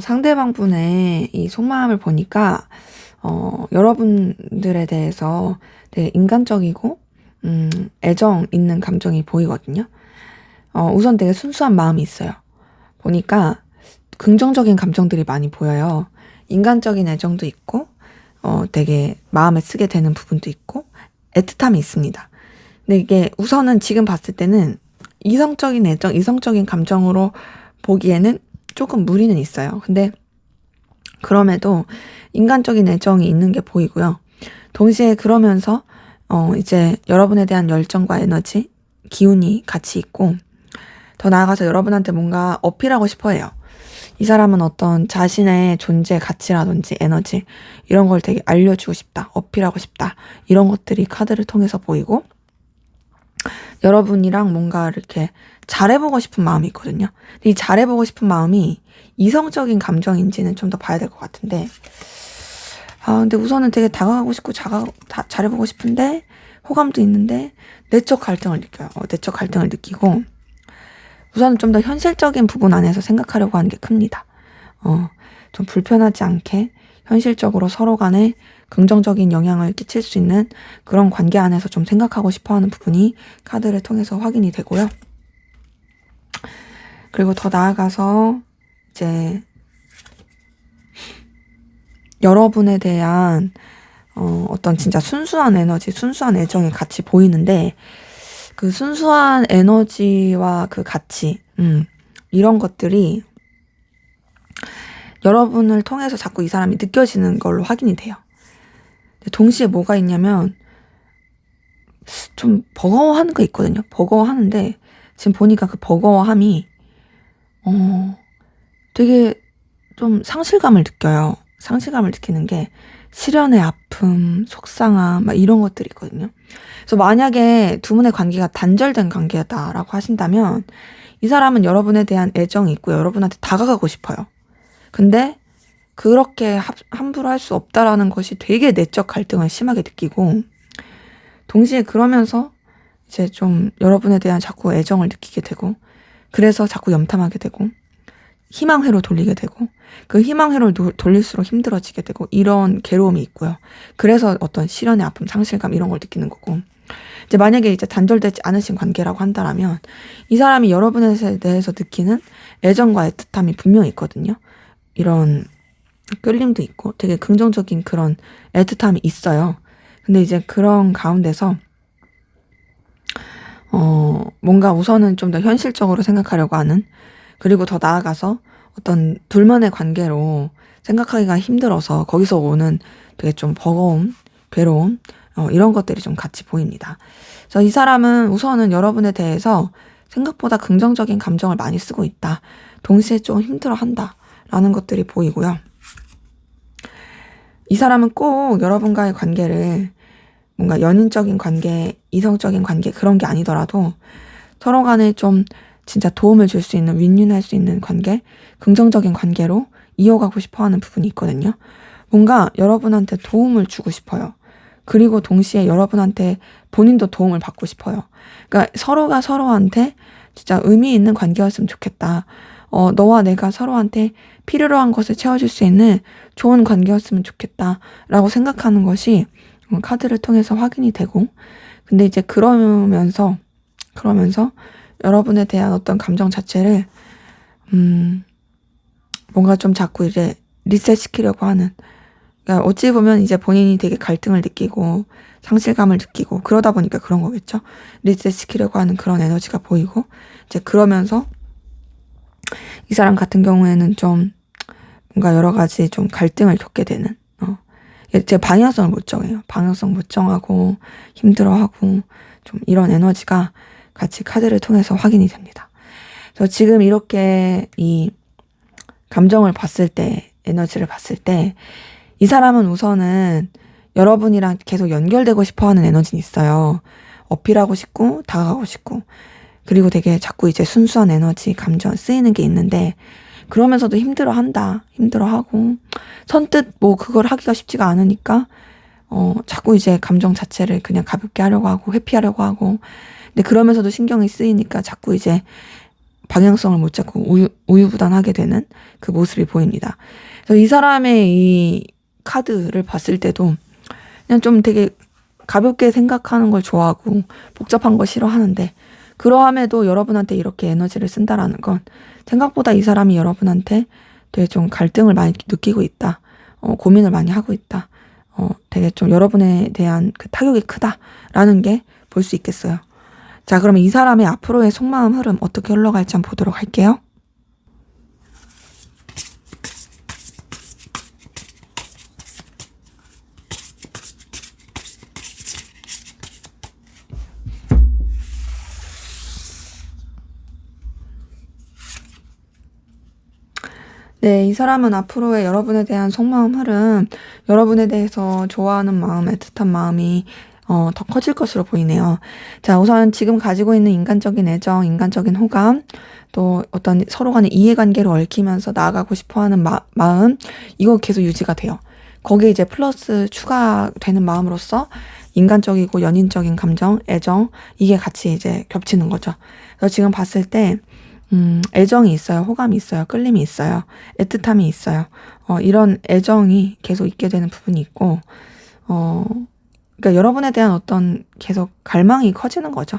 Speaker 1: 상대방 분의 이 속마음을 보니까, 여러분들에 대해서 되게 인간적이고, 애정 있는 감정이 보이거든요. 우선 되게 순수한 마음이 있어요. 보니까 긍정적인 감정들이 많이 보여요. 인간적인 애정도 있고, 되게 마음에 쓰게 되는 부분도 있고, 애틋함이 있습니다. 근데 이게 우선은 지금 봤을 때는 이성적인 애정, 이성적인 감정으로 보기에는 조금 무리는 있어요. 근데 그럼에도 인간적인 애정이 있는 게 보이고요. 동시에 그러면서 이제 여러분에 대한 열정과 에너지, 기운이 같이 있고 더 나아가서 여러분한테 뭔가 어필하고 싶어 해요. 이 사람은 어떤 자신의 존재 가치라든지 에너지 이런 걸 되게 알려주고 싶다, 어필하고 싶다 이런 것들이 카드를 통해서 보이고 여러분이랑 뭔가 이렇게 잘해보고 싶은 마음이 있거든요. 근데 이 잘해보고 싶은 마음이 이성적인 감정인지는 좀 더 봐야 될 것 같은데 근데 우선은 되게 다가가고 싶고 잘해보고 싶은데 호감도 있는데 내적 갈등을 느껴요. 내적 갈등을 느끼고 우선은 좀 더 현실적인 부분 안에서 생각하려고 하는 게 큽니다. 좀 불편하지 않게 현실적으로 서로 간에 긍정적인 영향을 끼칠 수 있는 그런 관계 안에서 좀 생각하고 싶어하는 부분이 카드를 통해서 확인이 되고요. 그리고 더 나아가서 이제 여러분에 대한 어떤 진짜 순수한 에너지, 순수한 애정이 같이 보이는데 그 순수한 에너지와 그 가치, 이런 것들이 여러분을 통해서 자꾸 이 사람이 느껴지는 걸로 확인이 돼요. 동시에 뭐가 있냐면 좀 버거워하는 거 있거든요. 버거워하는데 지금 보니까 그 버거워함이 되게 좀 상실감을 느껴요. 상실감을 느끼는 게 실연의 아픔, 속상함 막 이런 것들이 있거든요. 그래서 만약에 두 분의 관계가 단절된 관계다라고 하신다면 이 사람은 여러분에 대한 애정이 있고 여러분한테 다가가고 싶어요. 근데 그렇게 함부로 할 수 없다라는 것이 되게 내적 갈등을 심하게 느끼고 동시에 그러면서 이제 좀 여러분에 대한 자꾸 애정을 느끼게 되고 그래서 자꾸 염탐하게 되고 희망회로 돌리게 되고 그 희망회로 돌릴수록 힘들어지게 되고 이런 괴로움이 있고요. 그래서 어떤 실연의 아픔, 상실감 이런 걸 느끼는 거고 이제 만약에 이제 단절되지 않으신 관계라고 한다면 이 사람이 여러분에 대해서 느끼는 애정과 애틋함이 분명히 있거든요. 이런 끌림도 있고 되게 긍정적인 그런 애틋함이 있어요. 근데 이제 그런 가운데서 뭔가 우선은 좀 더 현실적으로 생각하려고 하는 그리고 더 나아가서 어떤 둘만의 관계로 생각하기가 힘들어서 거기서 오는 되게 좀 버거움, 괴로움 이런 것들이 좀 같이 보입니다. 그래서 이 사람은 우선은 여러분에 대해서 생각보다 긍정적인 감정을 많이 쓰고 있다. 동시에 좀 힘들어한다. 라는 것들이 보이고요. 이 사람은 꼭 여러분과의 관계를 뭔가 연인적인 관계, 이성적인 관계 그런 게 아니더라도 서로 간에 좀 진짜 도움을 줄 수 있는 윈윈할 수 있는 관계, 긍정적인 관계로 이어가고 싶어 하는 부분이 있거든요. 뭔가 여러분한테 도움을 주고 싶어요. 그리고 동시에 여러분한테 본인도 도움을 받고 싶어요. 그러니까 서로가 서로한테 진짜 의미 있는 관계였으면 좋겠다. 너와 내가 서로한테 필요로 한 것을 채워줄 수 있는 좋은 관계였으면 좋겠다. 라고 생각하는 것이 카드를 통해서 확인이 되고 근데 이제 그러면서 여러분에 대한 어떤 감정 자체를 뭔가 좀 자꾸 이제 리셋시키려고 하는 그러니까 어찌 보면 이제 본인이 되게 갈등을 느끼고 상실감을 느끼고 그러다 보니까 그런 거겠죠. 리셋시키려고 하는 그런 에너지가 보이고 이제 그러면서 이 사람 같은 경우에는 좀 뭔가 여러 가지 좀 갈등을 겪게 되는 제 방향성을 못 정해요. 방향성 못 정하고 힘들어하고 좀 이런 에너지가 같이 카드를 통해서 확인이 됩니다. 그래서 지금 이렇게 이 감정을 봤을 때 에너지를 봤을 때 이 사람은 우선은 여러분이랑 계속 연결되고 싶어 하는 에너지는 있어요. 어필하고 싶고 다가가고 싶고 그리고 되게 자꾸 이제 순수한 에너지 감정 쓰이는 게 있는데 그러면서도 힘들어하고 선뜻 뭐 그걸 하기가 쉽지가 않으니까 자꾸 이제 감정 자체를 그냥 가볍게 하려고 하고 회피하려고 하고 근데 그러면서도 신경이 쓰이니까 자꾸 이제 방향성을 못 잡고 우유부단하게 되는 그 모습이 보입니다. 그래서 이 사람의 이 카드를 봤을 때도 그냥 좀 되게 가볍게 생각하는 걸 좋아하고 복잡한 거 싫어하는데 그러함에도 여러분한테 이렇게 에너지를 쓴다라는 건 생각보다 이 사람이 여러분한테 되게 좀 갈등을 많이 느끼고 있다. 고민을 많이 하고 있다. 되게 좀 여러분에 대한 그 타격이 크다라는 게 볼 수 있겠어요. 자, 그러면 이 사람의 앞으로의 속마음 흐름 어떻게 흘러갈지 한번 보도록 할게요. 네, 이 사람은 앞으로의 여러분에 대한 속마음 흐름, 여러분에 대해서 좋아하는 마음, 애틋한 마음이 더 커질 것으로 보이네요. 자, 우선 지금 가지고 있는 인간적인 애정, 인간적인 호감, 또 어떤 서로 간의 이해관계로 얽히면서 나아가고 싶어하는 마음, 이거 계속 유지가 돼요. 거기에 이제 플러스 추가되는 마음으로서 인간적이고 연인적인 감정, 애정, 이게 같이 이제 겹치는 거죠. 그래서 지금 봤을 때 애정이 있어요. 호감이 있어요. 끌림이 있어요. 애틋함이 있어요. 이런 애정이 계속 있게 되는 부분이 있고, 그러니까 여러분에 대한 어떤 계속 갈망이 커지는 거죠.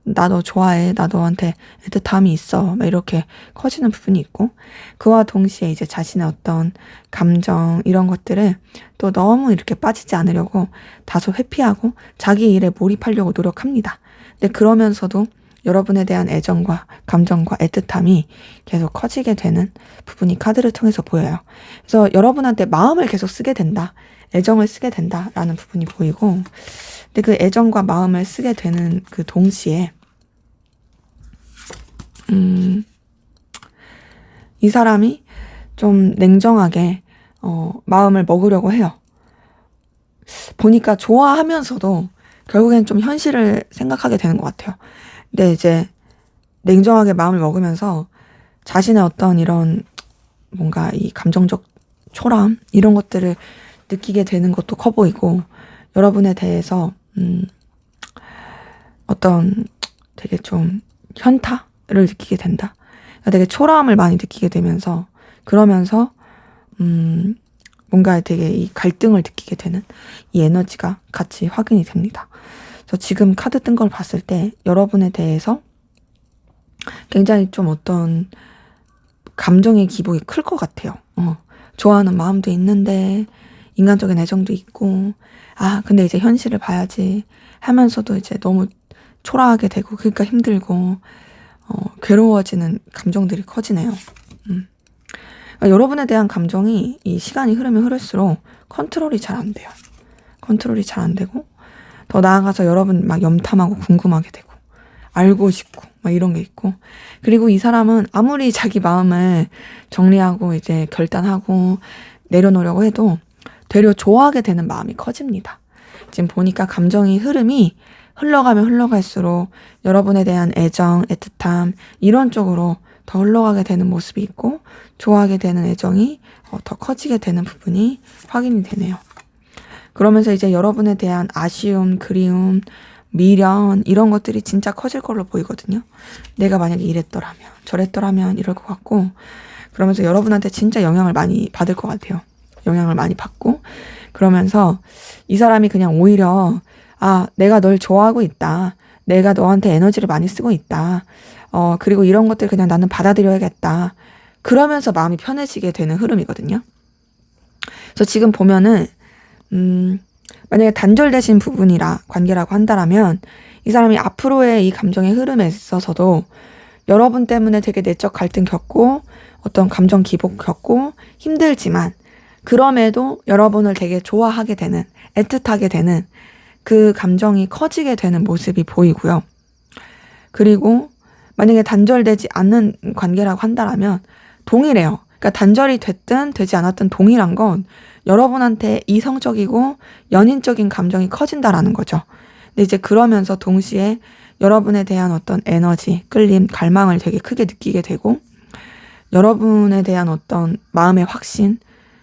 Speaker 1: 나 너 좋아해. 나 너한테 애틋함이 있어. 막 이렇게 커지는 부분이 있고, 그와 동시에 이제 자신의 어떤 감정, 이런 것들을 또 너무 이렇게 빠지지 않으려고 다소 회피하고 자기 일에 몰입하려고 노력합니다. 근데 그러면서도 여러분에 대한 애정과 감정과 애틋함이 계속 커지게 되는 부분이 카드를 통해서 보여요. 그래서 여러분한테 마음을 계속 쓰게 된다. 애정을 쓰게 된다라는 부분이 보이고, 근데 그 애정과 마음을 쓰게 되는 그 동시에 이 사람이 좀 냉정하게 마음을 먹으려고 해요. 보니까 좋아하면서도 결국엔 좀 현실을 생각하게 되는 것 같아요. 근데 이제 냉정하게 마음을 먹으면서 자신의 어떤 이런 뭔가 이 감정적 초라함 이런 것들을 느끼게 되는 것도 커 보이고, 여러분에 대해서 어떤 되게 좀 현타를 느끼게 된다. 그러니까 되게 초라함을 많이 느끼게 되면서, 그러면서 뭔가 되게 이 갈등을 느끼게 되는 이 에너지가 같이 확인이 됩니다. 그래서 지금 카드 뜬 걸 봤을 때 여러분에 대해서 굉장히 좀 어떤 감정의 기복이 클 것 같아요. 좋아하는 마음도 있는데 인간적인 애정도 있고, 근데 이제 현실을 봐야지 하면서도 이제 너무 초라하게 되고, 그러니까 힘들고 괴로워지는 감정들이 커지네요. 그러니까 여러분에 대한 감정이 이 시간이 흐르면 흐를수록 컨트롤이 잘 안 돼요. 컨트롤이 잘 안 되고, 더 나아가서 여러분 막 염탐하고 궁금하게 되고 알고 싶고 막 이런 게 있고, 그리고 이 사람은 아무리 자기 마음을 정리하고 이제 결단하고 내려놓으려고 해도 되려 좋아하게 되는 마음이 커집니다. 지금 보니까 감정의 흐름이 흘러가면 흘러갈수록 여러분에 대한 애정, 애틋함 이런 쪽으로 더 흘러가게 되는 모습이 있고, 좋아하게 되는 애정이 더 커지게 되는 부분이 확인이 되네요. 그러면서 이제 여러분에 대한 아쉬움, 그리움, 미련 이런 것들이 진짜 커질 걸로 보이거든요. 내가 만약에 이랬더라면 저랬더라면 이럴 것 같고, 그러면서 여러분한테 진짜 영향을 많이 받을 것 같아요. 영향을 많이 받고, 그러면서 이 사람이 그냥 오히려 내가 널 좋아하고 있다. 내가 너한테 에너지를 많이 쓰고 있다. 그리고 이런 것들 그냥 나는 받아들여야겠다. 그러면서 마음이 편해지게 되는 흐름이거든요. 그래서 지금 보면은 만약에 단절되신 부분이라 관계라고 한다라면, 이 사람이 앞으로의 이 감정의 흐름에 있어서도 여러분 때문에 되게 내적 갈등 겪고 어떤 감정 기복 겪고 힘들지만, 그럼에도 여러분을 되게 좋아하게 되는, 애틋하게 되는 그 감정이 커지게 되는 모습이 보이고요. 그리고 만약에 단절되지 않는 관계라고 한다라면 동일해요. 그러니까 단절이 됐든 되지 않았든 동일한 건 여러분한테 이성적이고 연인적인 감정이 커진다라는 거죠. 근데 이제 그러면서 동시에 여러분에 대한 어떤 에너지, 끌림, 갈망을 되게 크게 느끼게 되고, 여러분에 대한 어떤 마음의 확신,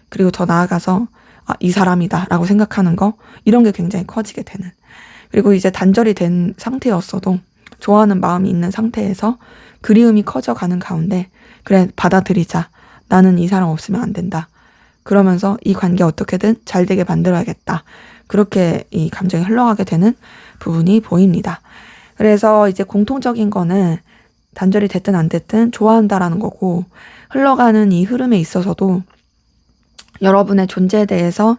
Speaker 1: 그리고 더 나아가서 이 사람이다 라고 생각하는 거, 이런 게 굉장히 커지게 되는, 그리고 이제 단절이 된 상태였어도 좋아하는 마음이 있는 상태에서 그리움이 커져가는 가운데, 그래 받아들이자, 나는 이 사람 없으면 안 된다, 그러면서 이 관계 어떻게든 잘 되게 만들어야겠다, 그렇게 이 감정이 흘러가게 되는 부분이 보입니다. 그래서 이제 공통적인 거는 단절이 됐든 안 됐든 좋아한다라는 거고, 흘러가는 이 흐름에 있어서도 여러분의 존재에 대해서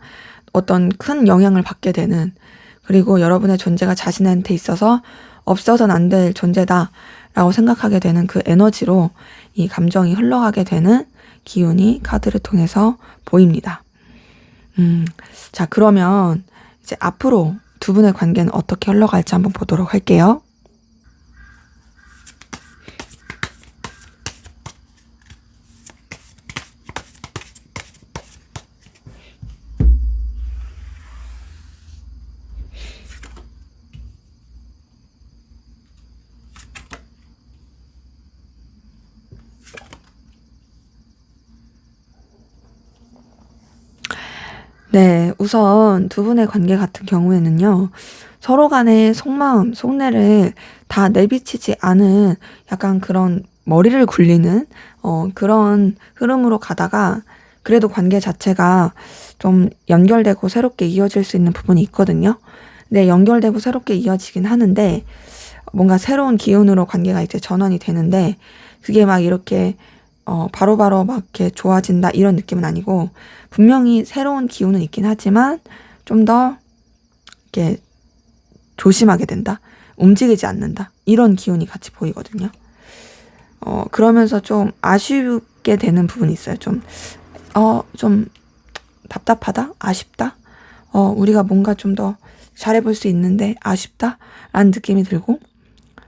Speaker 1: 어떤 큰 영향을 받게 되는, 그리고 여러분의 존재가 자신한테 있어서 없어서는 안 될 존재다라고 생각하게 되는 그 에너지로 이 감정이 흘러가게 되는 기운이 카드를 통해서 보입니다. 자, 그러면 이제 앞으로 두 분의 관계는 어떻게 흘러갈지 한번 보도록 할게요. 네, 우선 두 분의 관계 같은 경우에는요, 서로 간의 속마음, 속내를 다 내비치지 않은 약간 그런 머리를 굴리는 그런 흐름으로 가다가, 그래도 관계 자체가 좀 연결되고 새롭게 이어질 수 있는 부분이 있거든요. 네, 연결되고 새롭게 이어지긴 하는데 뭔가 새로운 기운으로 관계가 이제 전환이 되는데 그게 막 이렇게 바로바로 막 이렇게 좋아진다 이런 느낌은 아니고 분명히 새로운 기운은 있긴 하지만 좀 더 이렇게 조심하게 된다. 움직이지 않는다. 이런 기운이 같이 보이거든요. 그러면서 좀 아쉽게 되는 부분이 있어요. 좀 답답하다? 아쉽다? 우리가 뭔가 좀 더 잘해볼 수 있는데 아쉽다? 라는 느낌이 들고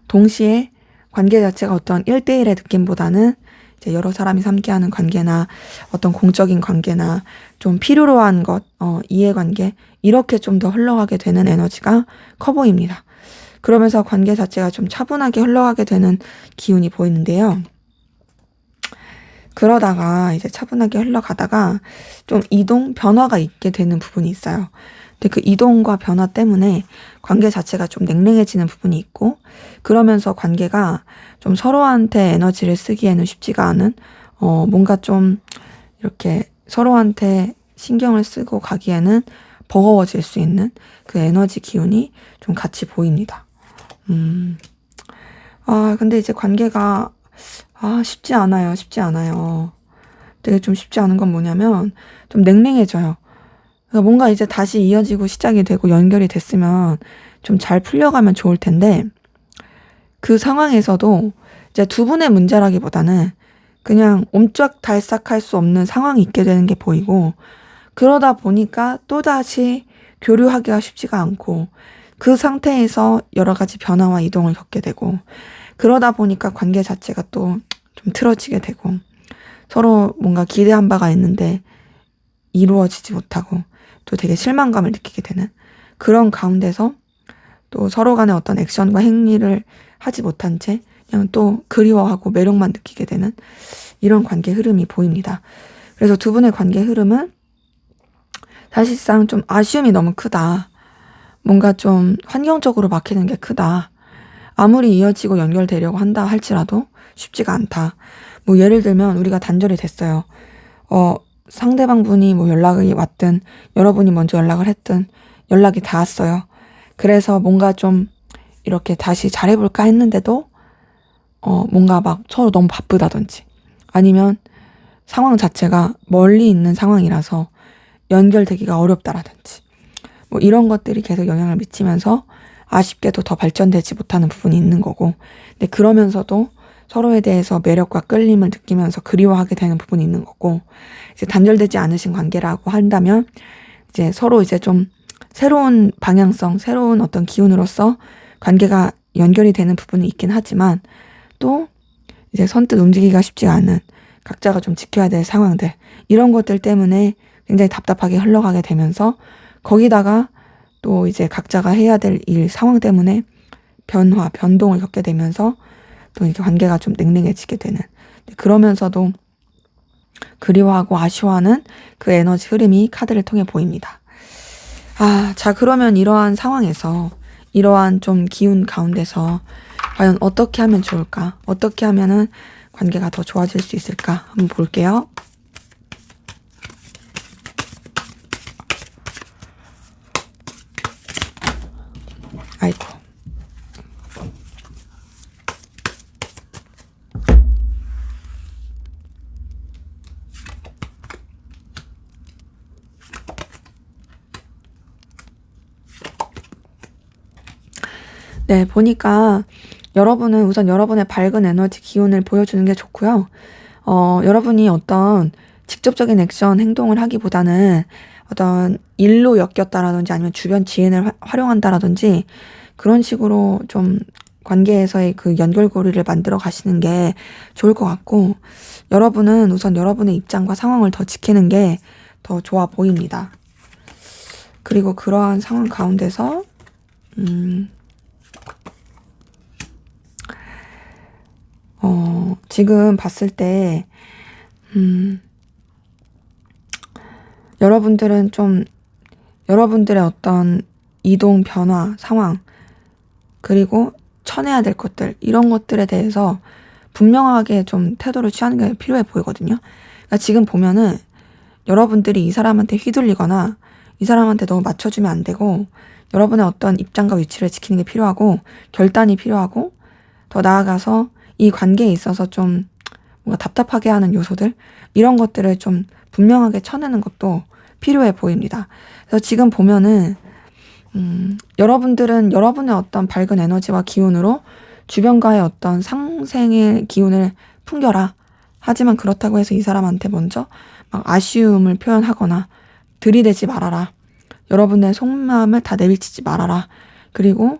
Speaker 1: 동시에 관계 자체가 어떤 1대1의 느낌보다는 이제 여러 사람이 함께하는 관계나 어떤 공적인 관계나 좀 필요로 한 것, 이해관계 이렇게 좀 더 흘러가게 되는 에너지가 커 보입니다. 그러면서 관계 자체가 좀 차분하게 흘러가게 되는 기운이 보이는데요. 그러다가 이제 차분하게 흘러가다가 좀 이동, 변화가 있게 되는 부분이 있어요. 근데 그 이동과 변화 때문에 관계 자체가 좀 냉랭해지는 부분이 있고 그러면서 관계가 좀 서로한테 에너지를 쓰기에는 쉽지가 않은 뭔가 좀 이렇게 서로한테 신경을 쓰고 가기에는 버거워질 수 있는 그 에너지 기운이 좀 같이 보입니다. 근데 이제 관계가 쉽지 않아요. 쉽지 않아요. 되게 좀 쉽지 않은 건 뭐냐면 좀 냉랭해져요. 그러니까 뭔가 이제 다시 이어지고 시작이 되고 연결이 됐으면 좀 잘 풀려가면 좋을 텐데 그 상황에서도 이제 두 분의 문제라기보다는 그냥 옴짝달싹할 수 없는 상황이 있게 되는 게 보이고 그러다 보니까 또다시 교류하기가 쉽지가 않고 그 상태에서 여러 가지 변화와 이동을 겪게 되고 그러다 보니까 관계 자체가 또 좀 틀어지게 되고 서로 뭔가 기대한 바가 있는데 이루어지지 못하고 또 되게 실망감을 느끼게 되는 그런 가운데서 또 서로 간의 어떤 액션과 행위를 하지 못한 채 그냥 또 그리워하고 매력만 느끼게 되는 이런 관계 흐름이 보입니다. 그래서 두 분의 관계 흐름은 사실상 좀 아쉬움이 너무 크다. 뭔가 좀 환경적으로 막히는 게 크다. 아무리 이어지고 연결되려고 한다 할지라도 쉽지가 않다. 뭐 예를 들면 우리가 단절이 됐어요. 상대방 분이 뭐 연락이 왔든 여러분이 먼저 연락을 했든 연락이 닿았어요. 그래서 뭔가 좀 이렇게 다시 잘해볼까 했는데도 뭔가 막 서로 너무 바쁘다든지 아니면 상황 자체가 멀리 있는 상황이라서 연결되기가 어렵다라든지 뭐 이런 것들이 계속 영향을 미치면서 아쉽게도 더 발전되지 못하는 부분이 있는 거고 근데 그러면서도 서로에 대해서 매력과 끌림을 느끼면서 그리워하게 되는 부분이 있는 거고 이제 단절되지 않으신 관계라고 한다면 이제 서로 이제 좀 새로운 방향성, 새로운 어떤 기운으로서 관계가 연결이 되는 부분이 있긴 하지만 또 이제 선뜻 움직이기가 쉽지가 않은 각자가 좀 지켜야 될 상황들 이런 것들 때문에 굉장히 답답하게 흘러가게 되면서 거기다가 또 이제 각자가 해야 될 일 상황 때문에 변동을 겪게 되면서 또 이렇게 관계가 좀 냉랭해지게 되는 그러면서도 그리워하고 아쉬워하는 그 에너지 흐름이 카드를 통해 보입니다. 자 그러면 이러한 상황에서 이러한 좀 기운 가운데서 과연 어떻게 하면 좋을까? 어떻게 하면은 관계가 더 좋아질 수 있을까? 한번 볼게요. 아이고. 네, 보니까 여러분은 우선 여러분의 밝은 에너지 기운을 보여주는 게 좋고요. 여러분이 어떤 직접적인 액션 행동을 하기보다는 어떤 일로 엮였다라든지 아니면 주변 지인을 활용한다라든지 그런 식으로 좀 관계에서의 그 연결고리를 만들어 가시는 게 좋을 것 같고 여러분은 우선 여러분의 입장과 상황을 더 지키는 게 더 좋아 보입니다. 그리고 그러한 상황 가운데서 지금 봤을 때 여러분들은 좀 여러분들의 어떤 이동 변화 상황 그리고 쳐내야 될 것들 이런 것들에 대해서 분명하게 좀 태도를 취하는 게 필요해 보이거든요. 그러니까 지금 보면은 여러분들이 이 사람한테 휘둘리거나 이 사람한테 너무 맞춰주면 안 되고 여러분의 어떤 입장과 위치를 지키는 게 필요하고 결단이 필요하고 더 나아가서 이 관계에 있어서 좀 뭔가 답답하게 하는 요소들 이런 것들을 좀 분명하게 쳐내는 것도 필요해 보입니다. 그래서 지금 보면은 여러분들은 여러분의 어떤 밝은 에너지와 기운으로 주변과의 어떤 상생의 기운을 풍겨라. 하지만 그렇다고 해서 이 사람한테 먼저 막 아쉬움을 표현하거나 들이대지 말아라. 여러분의 속마음을 다 내비치지 말아라. 그리고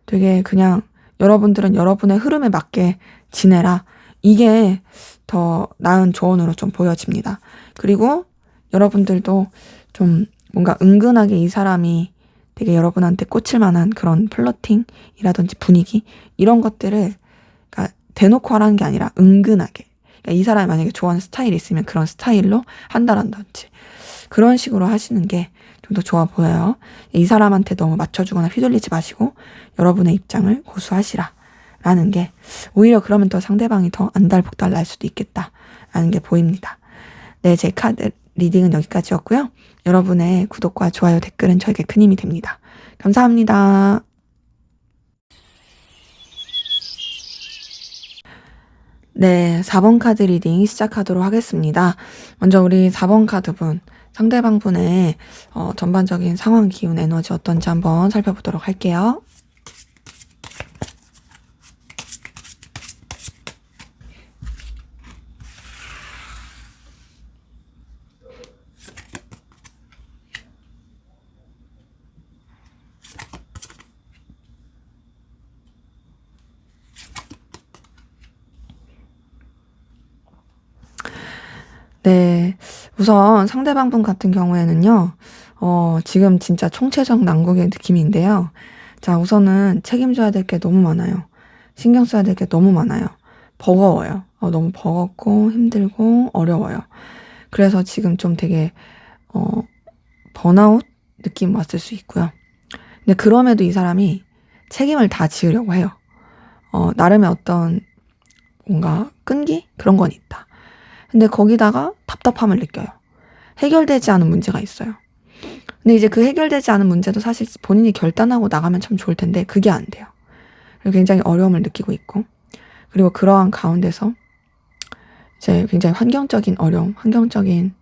Speaker 1: 되게 그냥 여러분들은 여러분의 흐름에 맞게 지내라. 이게 더 나은 조언으로 좀 보여집니다. 그리고 여러분들도 좀 뭔가 은근하게 이 사람이 되게 여러분한테 꽂힐 만한 그런 플러팅이라든지 분위기 이런 것들을 그러니까 대놓고 하라는 게 아니라 은근하게 그러니까 이 사람이 만약에 좋아하는 스타일이 있으면 그런 스타일로 한다든지 그런 식으로 하시는 게 좀 더 좋아 보여요. 이 사람한테 너무 맞춰주거나 휘둘리지 마시고 여러분의 입장을 고수하시라 라는 게 오히려 그러면 더 상대방이 더 안달복달 날 수도 있겠다라는 게 보입니다. 네, 제 카드 리딩은 여기까지였고요. 여러분의 구독과 좋아요, 댓글은 저에게 큰 힘이 됩니다. 감사합니다. 네, 4번 카드 리딩 시작하도록 하겠습니다. 먼저 우리 4번 카드분, 상대방분의 전반적인 상황, 기운, 에너지 어떤지 한번 살펴보도록 할게요. 네. 우선 상대방분 같은 경우에는요, 지금 진짜 총체적 난국의 느낌인데요. 자, 우선은 책임져야 될 게 너무 많아요. 신경 써야 될 게 너무 많아요. 버거워요. 너무 버겁고 힘들고 어려워요. 그래서 지금 좀 되게, 번아웃 느낌 왔을 수 있고요. 근데 그럼에도 이 사람이 책임을 다 지으려고 해요. 나름의 어떤 뭔가 끈기? 그런 건 있다. 근데 거기다가 답답함을 느껴요. 해결되지 않은 문제가 있어요. 근데 이제 그 해결되지 않은 문제도 사실 본인이 결단하고 나가면 참 좋을 텐데 그게 안 돼요. 그리고 굉장히 어려움을 느끼고 있고 그리고 그러한 가운데서 이제 굉장히 환경적인 어려움, 환경적인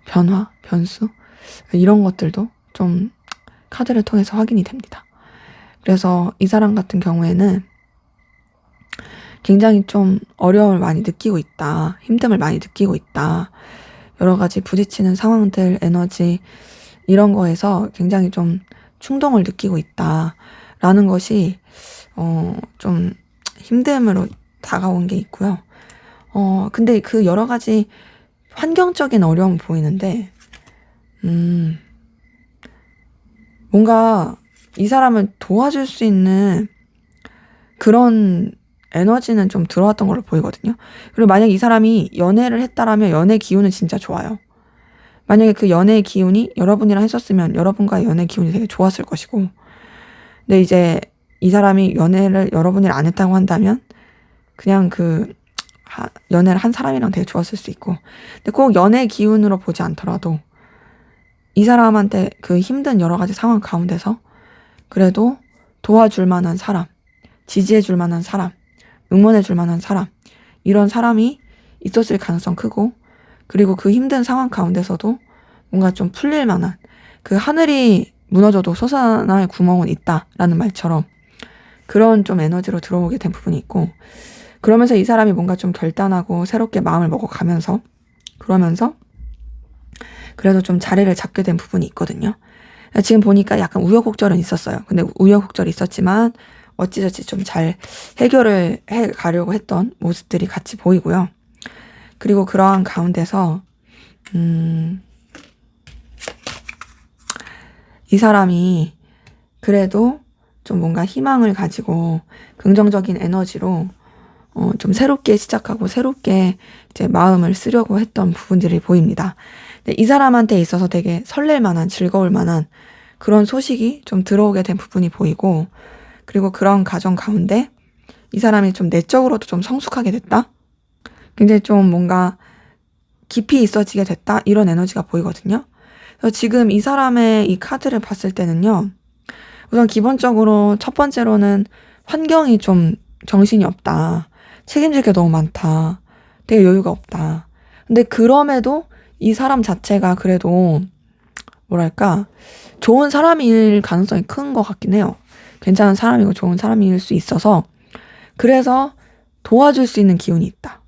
Speaker 1: 변화, 변수 이런 것들도 좀 카드를 통해서 확인이 됩니다. 그래서 이 사람 같은 경우에는 굉장히 좀 어려움을 많이 느끼고 있다. 힘듦을 많이 느끼고 있다. 여러 가지 부딪히는 상황들, 에너지 이런 거에서 굉장히 좀 충동을 느끼고 있다. 라는 것이 좀 힘듦으로 다가온 게 있고요. 근데 그 여러 가지 환경적인 어려움은 보이는데 뭔가 이 사람을 도와줄 수 있는 그런 에너지는 좀 들어왔던 걸로 보이거든요. 그리고 만약에 이 사람이 연애를 했다라면 연애 기운은 진짜 좋아요. 만약에 그 연애의 기운이 여러분이랑 했었으면 여러분과의 연애 기운이 되게 좋았을 것이고 근데 이제 이 사람이 연애를 여러분이랑 안 했다고 한다면 그냥 연애를 한 사람이랑 되게 좋았을 수 있고 근데 꼭 연애 기운으로 보지 않더라도 이 사람한테 그 힘든 여러 가지 상황 가운데서 그래도 도와줄 만한 사람, 지지해줄 만한 사람, 응원해줄 만한 사람 이런 사람이 있었을 가능성 크고 그리고 그 힘든 상황 가운데서도 뭔가 좀 풀릴 만한 그 하늘이 무너져도 솟아날 구멍은 있다라는 말처럼 그런 좀 에너지로 들어오게 된 부분이 있고 그러면서 이 사람이 뭔가 좀 결단하고 새롭게 마음을 먹어가면서 그러면서 그래도 좀 자리를 잡게 된 부분이 있거든요. 지금 보니까 약간 우여곡절은 있었어요. 근데 우여곡절이 있었지만 어찌저찌 좀 잘 해결을 해 가려고 했던 모습들이 같이 보이고요. 그리고 그러한 가운데서 이 사람이 그래도 좀 뭔가 희망을 가지고 긍정적인 에너지로 좀 새롭게 시작하고 새롭게 이제 마음을 쓰려고 했던 부분들이 보입니다. 근데 이 사람한테 있어서 되게 설렐 만한 즐거울 만한 그런 소식이 좀 들어오게 된 부분이 보이고 그리고 그런 과정 가운데 이 사람이 좀 내적으로도 좀 성숙하게 됐다? 굉장히 좀 뭔가 깊이 있어지게 됐다? 이런 에너지가 보이거든요. 그래서 지금 이 사람의 이 카드를 봤을 때는요. 우선 기본적으로 첫 번째로는 환경이 좀 정신이 없다. 책임질 게 너무 많다. 되게 여유가 없다. 근데 그럼에도 이 사람 자체가 그래도 뭐랄까 좋은 사람일 가능성이 큰 것 같긴 해요. 괜찮은 사람이고 좋은 사람일 수 있어서 그래서 도와줄 수 있는 기운이 있다.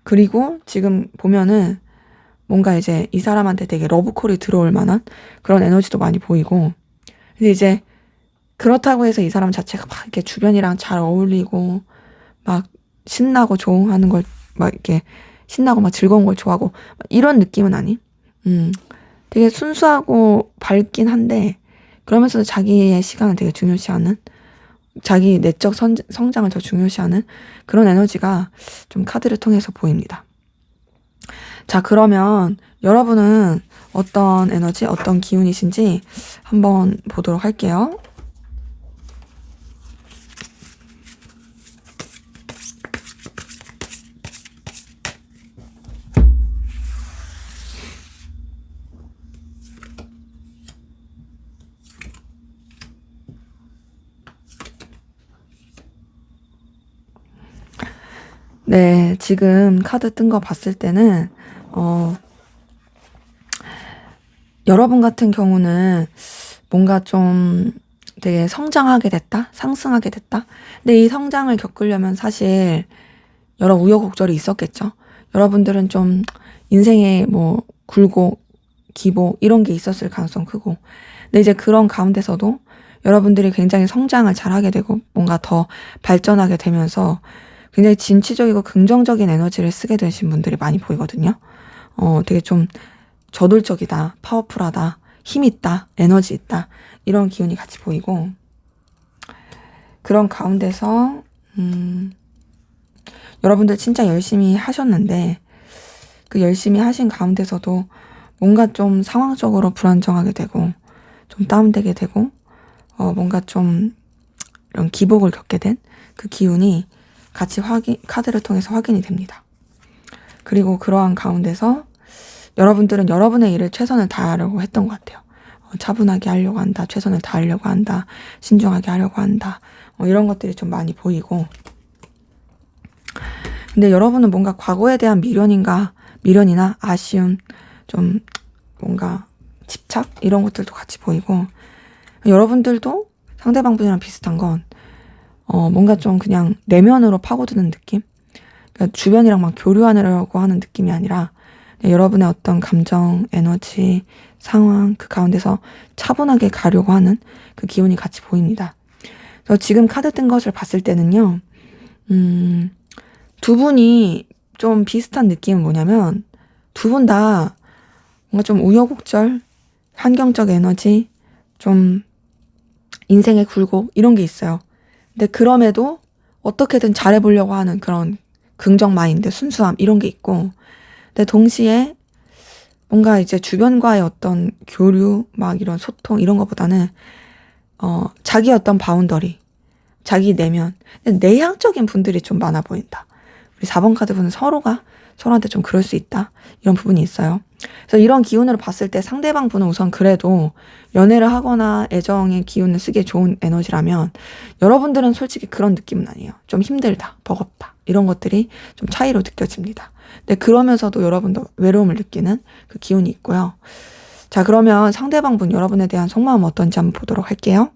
Speaker 1: 그리고 지금 보면은 뭔가 이제 이 사람한테 되게 러브콜이 들어올 만한 그런 에너지도 많이 보이고 근데 이제 그렇다고 해서 이 사람 자체가 막 이렇게 주변이랑 잘 어울리고 막 신나고 좋아하는 걸 막 이렇게 신나고 막 즐거운 걸 좋아하고 이런 느낌은 아닌 되게 순수하고 밝긴 한데 그러면서도 자기의 시간을 되게 중요시하는 자기 내적 성장을 더 중요시하는 그런 에너지가 좀 카드를 통해서 보입니다. 자, 그러면 여러분은 어떤 에너지, 어떤 기운이신지 한번 보도록 할게요. 네, 지금 카드 뜬 거 봤을 때는 여러분 같은 경우는 뭔가 좀 되게 성장하게 됐다? 상승하게 됐다? 근데 이 성장을 겪으려면 사실 여러 우여곡절이 있었겠죠. 여러분들은 좀 인생에 뭐 굴곡, 기복 이런 게 있었을 가능성 크고 근데 이제 그런 가운데서도 여러분들이 굉장히 성장을 잘하게 되고 뭔가 더 발전하게 되면서 굉장히 진취적이고 긍정적인 에너지를 쓰게 되신 분들이 많이 보이거든요. 되게 좀 저돌적이다, 파워풀하다, 힘 있다, 에너지 있다 이런 기운이 같이 보이고 그런 가운데서 여러분들 진짜 열심히 하셨는데 그 열심히 하신 가운데서도 뭔가 좀 상황적으로 불안정하게 되고 좀 다운되게 되고 뭔가 좀 이런 기복을 겪게 된 그 기운이 같이 카드를 통해서 확인이 됩니다. 그리고 그러한 가운데서 여러분들은 여러분의 일을 최선을 다하려고 했던 것 같아요. 차분하게 하려고 한다. 최선을 다하려고 한다. 신중하게 하려고 한다. 이런 것들이 좀 많이 보이고 근데 여러분은 뭔가 과거에 대한 미련이나 아쉬움 좀 뭔가 집착 이런 것들도 같이 보이고 여러분들도 상대방 분이랑 비슷한 건 뭔가 좀 그냥 내면으로 파고드는 느낌? 그러니까 주변이랑 막 교류하려고 하는 느낌이 아니라 여러분의 어떤 감정, 에너지, 상황 그 가운데서 차분하게 가려고 하는 그 기운이 같이 보입니다. 그래서 지금 카드 뜬 것을 봤을 때는요. 두 분이 좀 비슷한 느낌은 뭐냐면 두 분 다 뭔가 좀 우여곡절, 환경적 에너지, 좀 인생의 굴곡 이런 게 있어요. 근데 그럼에도 어떻게든 잘해보려고 하는 그런 긍정 마인드, 순수함 이런 게 있고 근데 동시에 뭔가 이제 주변과의 어떤 교류, 막 이런 소통 이런 것보다는 자기 어떤 바운더리, 자기 내면 내향적인 분들이 좀 많아 보인다. 우리 4번 카드 분은 서로한테 좀 그럴 수 있다. 이런 부분이 있어요. 그래서 이런 기운으로 봤을 때 상대방 분은 우선 그래도 연애를 하거나 애정의 기운을 쓰기에 좋은 에너지라면 여러분들은 솔직히 그런 느낌은 아니에요. 좀 힘들다, 버겁다. 이런 것들이 좀 차이로 느껴집니다. 근데 그러면서도 여러분도 외로움을 느끼는 그 기운이 있고요. 자, 그러면 상대방 분 여러분에 대한 속마음 어떤지 한번 보도록 할게요.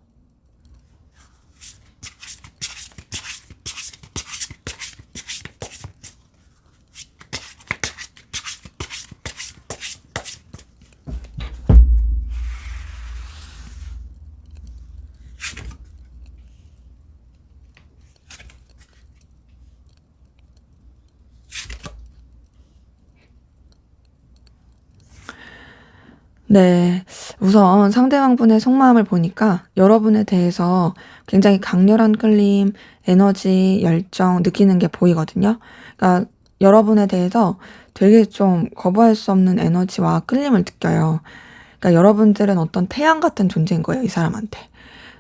Speaker 1: 네. 우선 상대방 분의 속마음을 보니까 여러분에 대해서 굉장히 강렬한 끌림, 에너지, 열정 느끼는 게 보이거든요. 그러니까 여러분에 대해서 되게 좀 거부할 수 없는 에너지와 끌림을 느껴요. 그러니까 여러분들은 어떤 태양 같은 존재인 거예요, 이 사람한테.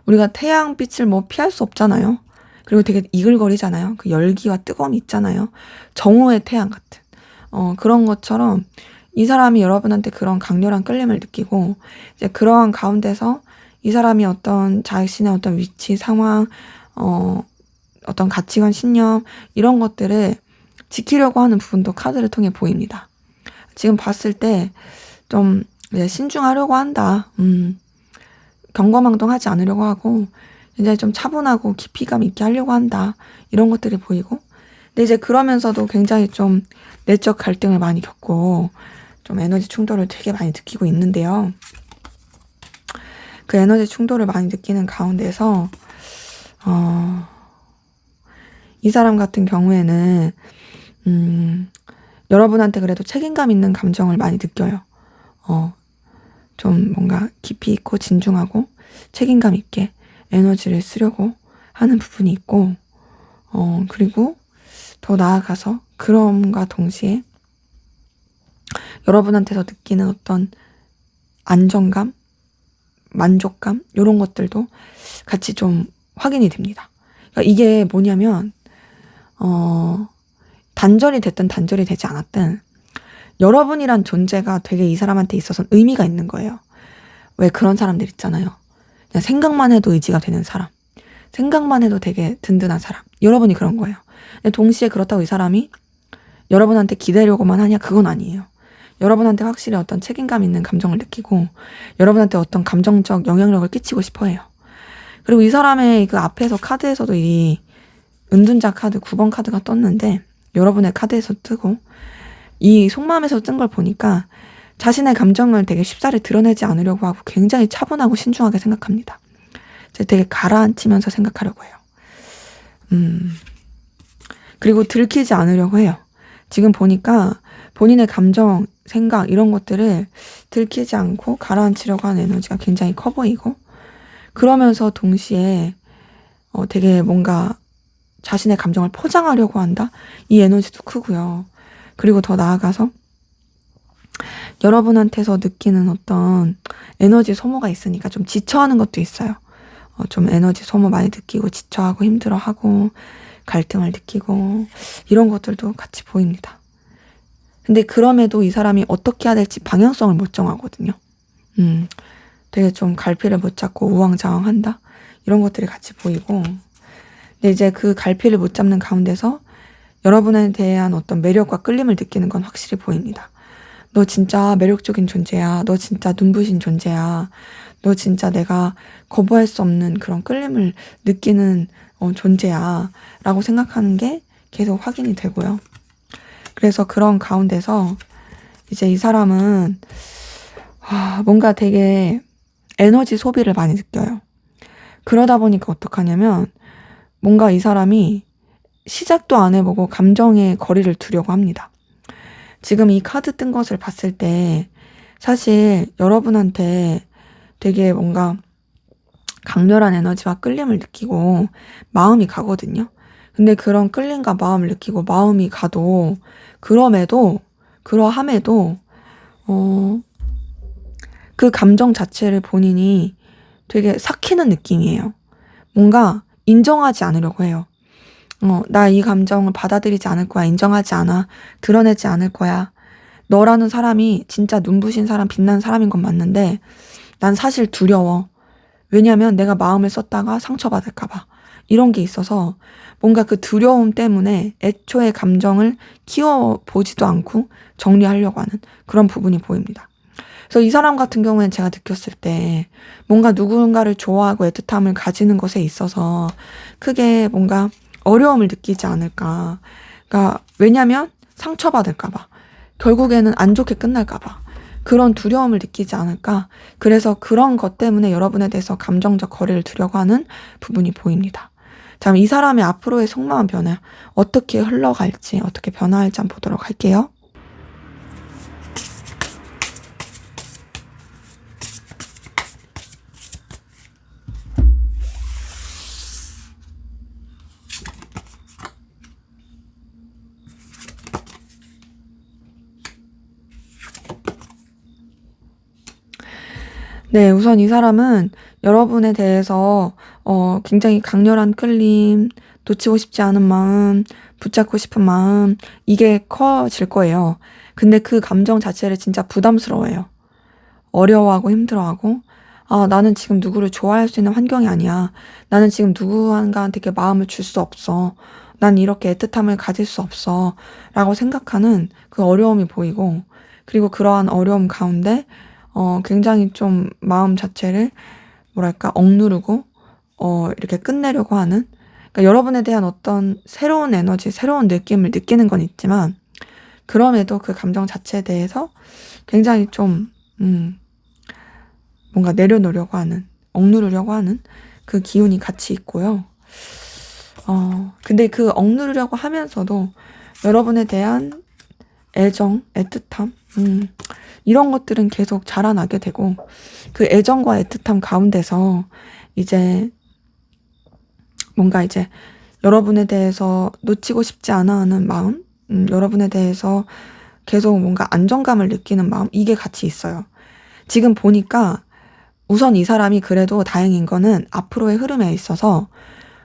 Speaker 1: 우리가 태양빛을 뭐 피할 수 없잖아요. 그리고 되게 이글거리잖아요. 그 열기와 뜨거움이 있잖아요. 정오의 태양 같은. 그런 것처럼 이 사람이 여러분한테 그런 강렬한 끌림을 느끼고 이제 그러한 가운데서 이 사람이 어떤 자신의 어떤 위치, 상황, 어떤 가치관, 신념 이런 것들을 지키려고 하는 부분도 카드를 통해 보입니다. 지금 봤을 때 좀 신중하려고 한다. 경거망동하지 않으려고 하고 굉장히 좀 차분하고 깊이감 있게 하려고 한다. 이런 것들이 보이고 근데 이제 그러면서도 굉장히 좀 내적 갈등을 많이 겪고 좀 에너지 충돌을 되게 많이 느끼고 있는데요. 그 에너지 충돌을 많이 느끼는 가운데서 이 사람 같은 경우에는 여러분한테 그래도 책임감 있는 감정을 많이 느껴요. 좀 뭔가 깊이 있고 진중하고 책임감 있게 에너지를 쓰려고 하는 부분이 있고 그리고 더 나아가서 그럼과 동시에 여러분한테서 느끼는 어떤 안정감, 만족감 이런 것들도 같이 좀 확인이 됩니다. 그러니까 이게 뭐냐면 단절이 됐든 단절이 되지 않았든 여러분이란 존재가 되게 이 사람한테 있어서는 의미가 있는 거예요. 왜 그런 사람들 있잖아요. 그냥 생각만 해도 의지가 되는 사람. 생각만 해도 되게 든든한 사람. 여러분이 그런 거예요. 근데 동시에 그렇다고 이 사람이 여러분한테 기대려고만 하냐? 그건 아니에요. 여러분한테 확실히 어떤 책임감 있는 감정을 느끼고 여러분한테 어떤 감정적 영향력을 끼치고 싶어 해요. 그리고 이 사람의 그 앞에서 카드에서도 이 은둔자 카드 9번 카드가 떴는데 여러분의 카드에서 뜨고 이 속마음에서 뜬 걸 보니까 자신의 감정을 되게 쉽사리 드러내지 않으려고 하고 굉장히 차분하고 신중하게 생각합니다. 되게 가라앉히면서 생각하려고 해요. 그리고 들키지 않으려고 해요. 지금 보니까 본인의 감정, 생각 이런 것들을 들키지 않고 가라앉히려고 하는 에너지가 굉장히 커 보이고 그러면서 동시에 되게 뭔가 자신의 감정을 포장하려고 한다? 이 에너지도 크고요. 그리고 더 나아가서 여러분한테서 느끼는 어떤 에너지 소모가 있으니까 좀 지쳐하는 것도 있어요. 좀 에너지 소모 많이 느끼고 지쳐하고 힘들어하고 갈등을 느끼고 이런 것들도 같이 보입니다. 근데 그럼에도 이 사람이 어떻게 해야 될지 방향성을 못 정하거든요. 되게 좀 갈피를 못 잡고 우왕좌왕한다? 이런 것들이 같이 보이고 근데 이제 그 갈피를 못 잡는 가운데서 여러분에 대한 어떤 매력과 끌림을 느끼는 건 확실히 보입니다. 너 진짜 매력적인 존재야. 너 진짜 눈부신 존재야. 너 진짜 내가 거부할 수 없는 그런 끌림을 느끼는 존재야. 라고 생각하는 게 계속 확인이 되고요. 그래서 그런 가운데서 이제 이 사람은 뭔가 되게 에너지 소비를 많이 느껴요. 그러다 보니까 어떡하냐면 뭔가 이 사람이 시작도 안 해보고 감정의 거리를 두려고 합니다. 지금 이 카드 뜬 것을 봤을 때 사실 여러분한테 되게 뭔가 강렬한 에너지와 끌림을 느끼고 마음이 가거든요. 근데 그런 끌림과 마음을 느끼고 마음이 가도 그러함에도 그 감정 자체를 본인이 되게 삭히는 느낌이에요. 뭔가 인정하지 않으려고 해요. 나 이 감정을 받아들이지 않을 거야. 인정하지 않아. 드러내지 않을 거야. 너라는 사람이 진짜 눈부신 사람, 빛난 사람인 건 맞는데 난 사실 두려워. 왜냐면 내가 마음을 썼다가 상처받을까 봐. 이런 게 있어서 뭔가 그 두려움 때문에 애초에 감정을 키워보지도 않고 정리하려고 하는 그런 부분이 보입니다. 그래서 이 사람 같은 경우에는 제가 느꼈을 때 뭔가 누군가를 좋아하고 애틋함을 가지는 것에 있어서 크게 뭔가 어려움을 느끼지 않을까. 그러니까 왜냐면 상처받을까 봐. 결국에는 안 좋게 끝날까 봐. 그런 두려움을 느끼지 않을까. 그래서 그런 것 때문에 여러분에 대해서 감정적 거리를 두려고 하는 부분이 보입니다. 자, 그럼 이 사람의 앞으로의 속마음 변화 어떻게 흘러갈지 어떻게 변화할지 한번 보도록 할게요. 네, 우선 이 사람은 여러분에 대해서 굉장히 강렬한 끌림, 놓치고 싶지 않은 마음, 붙잡고 싶은 마음, 이게 커질 거예요. 근데 그 감정 자체를 진짜 부담스러워해요. 어려워하고 힘들어하고, 아, 나는 지금 누구를 좋아할 수 있는 환경이 아니야. 나는 지금 누구한가한테 이렇게 마음을 줄 수 없어. 난 이렇게 애틋함을 가질 수 없어. 라고 생각하는 그 어려움이 보이고, 그리고 그러한 어려움 가운데, 굉장히 좀 마음 자체를, 뭐랄까, 억누르고, 이렇게 끝내려고 하는, 그러니까 여러분에 대한 어떤 새로운 에너지, 새로운 느낌을 느끼는 건 있지만, 그럼에도 그 감정 자체에 대해서 굉장히 좀, 뭔가 내려놓으려고 하는, 억누르려고 하는 그 기운이 같이 있고요. 근데 그 억누르려고 하면서도 여러분에 대한 애정, 애틋함, 이런 것들은 계속 자라나게 되고, 그 애정과 애틋함 가운데서 이제 뭔가 이제 여러분에 대해서 놓치고 싶지 않아 하는 마음, 여러분에 대해서 계속 뭔가 안정감을 느끼는 마음, 이게 같이 있어요. 지금 보니까 우선 이 사람이 그래도 다행인 거는 앞으로의 흐름에 있어서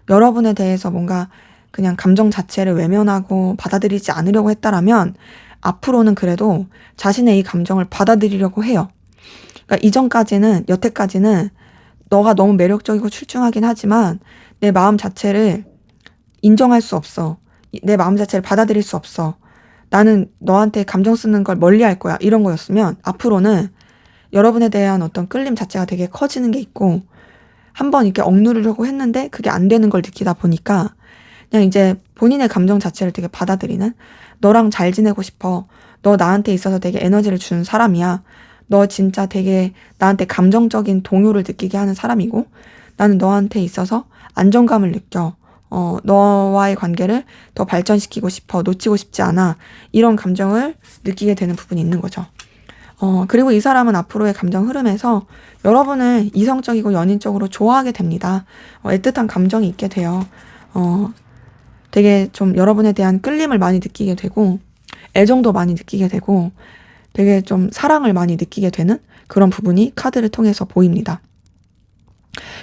Speaker 1: 여러분에 대해서 뭔가 그냥 감정 자체를 외면하고 받아들이지 않으려고 했다라면 앞으로는 그래도 자신의 이 감정을 받아들이려고 해요. 그러니까 이전까지는, 여태까지는 너가 너무 매력적이고 출중하긴 하지만 내 마음 자체를 인정할 수 없어. 내 마음 자체를 받아들일 수 없어. 나는 너한테 감정 쓰는 걸 멀리 할 거야. 이런 거였으면 앞으로는 여러분에 대한 어떤 끌림 자체가 되게 커지는 게 있고, 한번 이렇게 억누르려고 했는데 그게 안 되는 걸 느끼다 보니까 그냥 이제 본인의 감정 자체를 되게 받아들이는, 너랑 잘 지내고 싶어. 너 나한테 있어서 되게 에너지를 주는 사람이야. 너 진짜 되게 나한테 감정적인 동요를 느끼게 하는 사람이고, 나는 너한테 있어서 안정감을 느껴. 너와의 관계를 더 발전시키고 싶어. 놓치고 싶지 않아. 이런 감정을 느끼게 되는 부분이 있는 거죠. 그리고 이 사람은 앞으로의 감정 흐름에서 여러분을 이성적이고 연인적으로 좋아하게 됩니다. 애틋한 감정이 있게 돼요. 되게 좀 여러분에 대한 끌림을 많이 느끼게 되고, 애정도 많이 느끼게 되고, 되게 좀 사랑을 많이 느끼게 되는 그런 부분이 카드를 통해서 보입니다.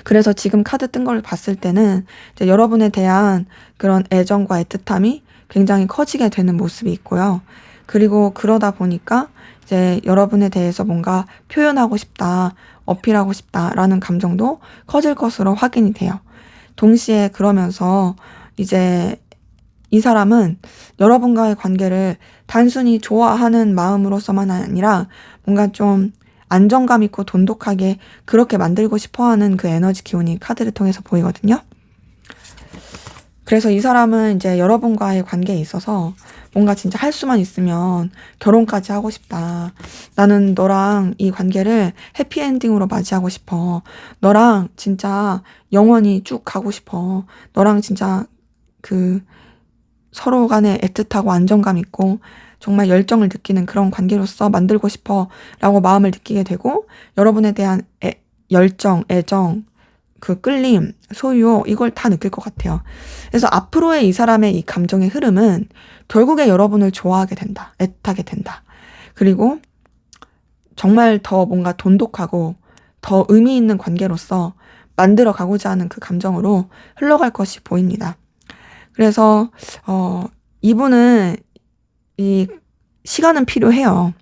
Speaker 1: 그래서 지금 카드 뜬 걸 봤을 때는 이제 여러분에 대한 그런 애정과 애틋함이 굉장히 커지게 되는 모습이 있고요. 그리고 그러다 보니까 이제 여러분에 대해서 뭔가 표현하고 싶다, 어필하고 싶다라는 감정도 커질 것으로 확인이 돼요. 동시에 그러면서 이제 이 사람은 여러분과의 관계를 단순히 좋아하는 마음으로서만 아니라 뭔가 좀 안정감 있고 돈독하게 그렇게 만들고 싶어 하는 그 에너지 기운이 카드를 통해서 보이거든요. 그래서 이 사람은 이제 여러분과의 관계에 있어서 뭔가 진짜 할 수만 있으면 결혼까지 하고 싶다. 나는 너랑 이 관계를 해피엔딩으로 맞이하고 싶어. 너랑 진짜 영원히 쭉 가고 싶어. 너랑 진짜 그 서로 간에 애틋하고 안정감 있고 정말 열정을 느끼는 그런 관계로서 만들고 싶어 라고 마음을 느끼게 되고, 여러분에 대한 열정, 애정, 그 끌림, 소유, 이걸 다 느낄 것 같아요. 그래서 앞으로의 이 사람의 이 감정의 흐름은 결국에 여러분을 좋아하게 된다. 애타게 된다. 그리고 정말 더 뭔가 돈독하고 더 의미 있는 관계로서 만들어 가고자 하는 그 감정으로 흘러갈 것이 보입니다. 그래서 이분은 이 시간은 필요해요.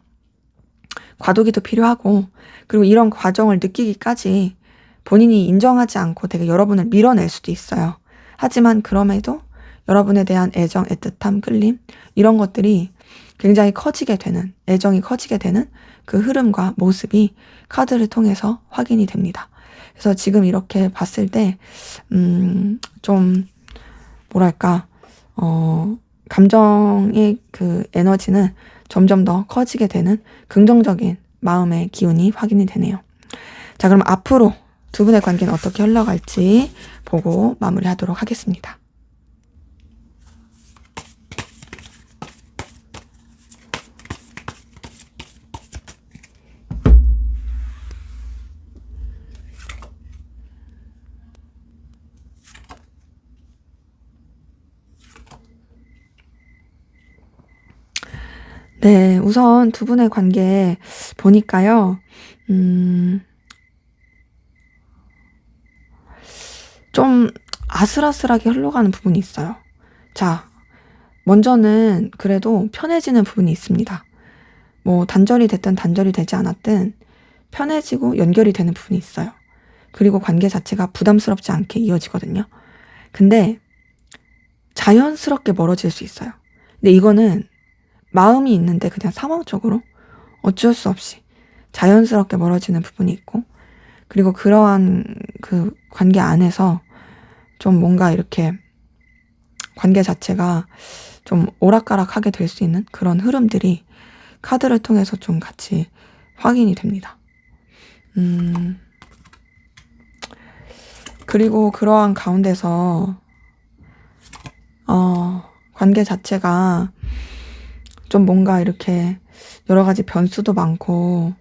Speaker 1: 과도기도 필요하고, 그리고 이런 과정을 느끼기까지 본인이 인정하지 않고 되게 여러분을 밀어낼 수도 있어요. 하지만 그럼에도 여러분에 대한 애정, 애틋함, 끌림 이런 것들이 굉장히 커지게 되는, 애정이 커지게 되는 그 흐름과 모습이 카드를 통해서 확인이 됩니다. 그래서 지금 이렇게 봤을 때 좀 뭐랄까 감정의 그 에너지는 점점 더 커지게 되는 긍정적인 마음의 기운이 확인이 되네요. 자, 그럼 앞으로 두 분의 관계는 어떻게 흘러갈지 보고 마무리하도록 하겠습니다. 네, 우선 두 분의 관계 보니까요, 좀 아슬아슬하게 흘러가는 부분이 있어요. 자, 먼저는 그래도 편해지는 부분이 있습니다. 뭐 단절이 됐든 단절이 되지 않았든 편해지고 연결이 되는 부분이 있어요. 그리고 관계 자체가 부담스럽지 않게 이어지거든요. 근데 자연스럽게 멀어질 수 있어요. 근데 이거는 마음이 있는데 그냥 상황적으로 어쩔 수 없이 자연스럽게 멀어지는 부분이 있고, 그리고 그러한 그 관계 안에서 좀 뭔가 이렇게 관계 자체가 좀 오락가락하게 될 수 있는 그런 흐름들이 카드를 통해서 좀 같이 확인이 됩니다. 그리고 그러한 가운데서 관계 자체가 좀 뭔가 이렇게 여러 가지 변수도 많고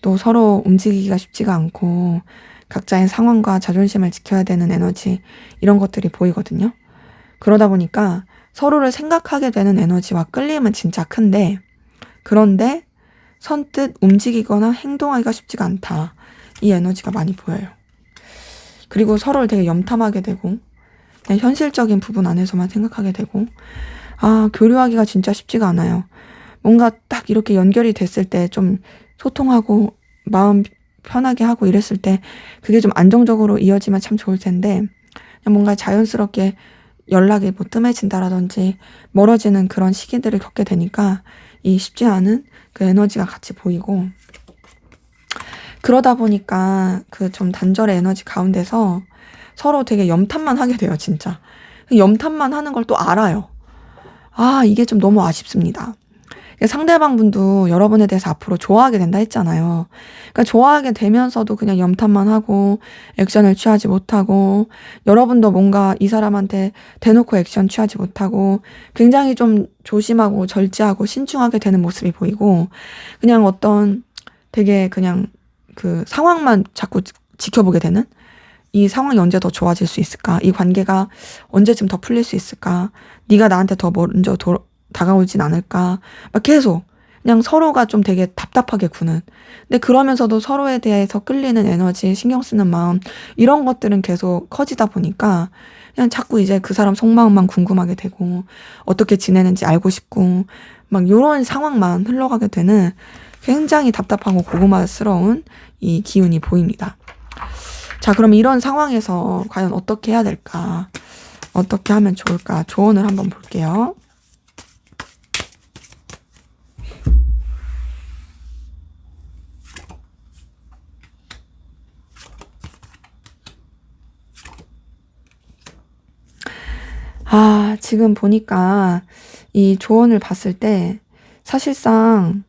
Speaker 1: 또 서로 움직이기가 쉽지가 않고 각자의 상황과 자존심을 지켜야 되는 에너지, 이런 것들이 보이거든요. 그러다 보니까 서로를 생각하게 되는 에너지와 끌림은 진짜 큰데, 그런데 선뜻 움직이거나 행동하기가 쉽지가 않다. 이 에너지가 많이 보여요. 그리고 서로를 되게 염탐하게 되고 그냥 현실적인 부분 안에서만 생각하게 되고, 교류하기가 진짜 쉽지가 않아요. 뭔가 딱 이렇게 연결이 됐을 때 좀 소통하고 마음 편하게 하고 이랬을 때 그게 좀 안정적으로 이어지면 참 좋을 텐데, 그냥 뭔가 자연스럽게 연락이 뭐 뜸해진다라든지 멀어지는 그런 시기들을 겪게 되니까 이 쉽지 않은 그 에너지가 같이 보이고, 그러다 보니까 그 좀 단절의 에너지 가운데서 서로 되게 염탐만 하게 돼요, 진짜. 염탐만 하는 걸 또 알아요. 이게 좀 너무 아쉽습니다. 상대방 분도 여러분에 대해서 앞으로 좋아하게 된다 했잖아요. 그러니까 좋아하게 되면서도 그냥 염탐만 하고 액션을 취하지 못하고, 여러분도 뭔가 이 사람한테 대놓고 액션 취하지 못하고 굉장히 좀 조심하고 절제하고 신중하게 되는 모습이 보이고, 그냥 어떤 되게 그냥 그 상황만 자꾸 지켜보게 되는, 이 상황이 언제 더 좋아질 수 있을까? 이 관계가 언제쯤 더 풀릴 수 있을까? 네가 나한테 더 먼저 다가오진 않을까? 막 계속 그냥 서로가 좀 되게 답답하게 구는. 근데 그러면서도 서로에 대해서 끌리는 에너지, 신경 쓰는 마음, 이런 것들은 계속 커지다 보니까 그냥 자꾸 이제 그 사람 속마음만 궁금하게 되고 어떻게 지내는지 알고 싶고 막 요런 상황만 흘러가게 되는 굉장히 답답하고 고구마스러운 이 기운이 보입니다. 자, 그럼 이런 상황에서 과연 어떻게 해야 될까? 어떻게 하면 좋을까? 조언을 한번 볼게요. 지금 보니까 이 조언을 봤을 때 사실상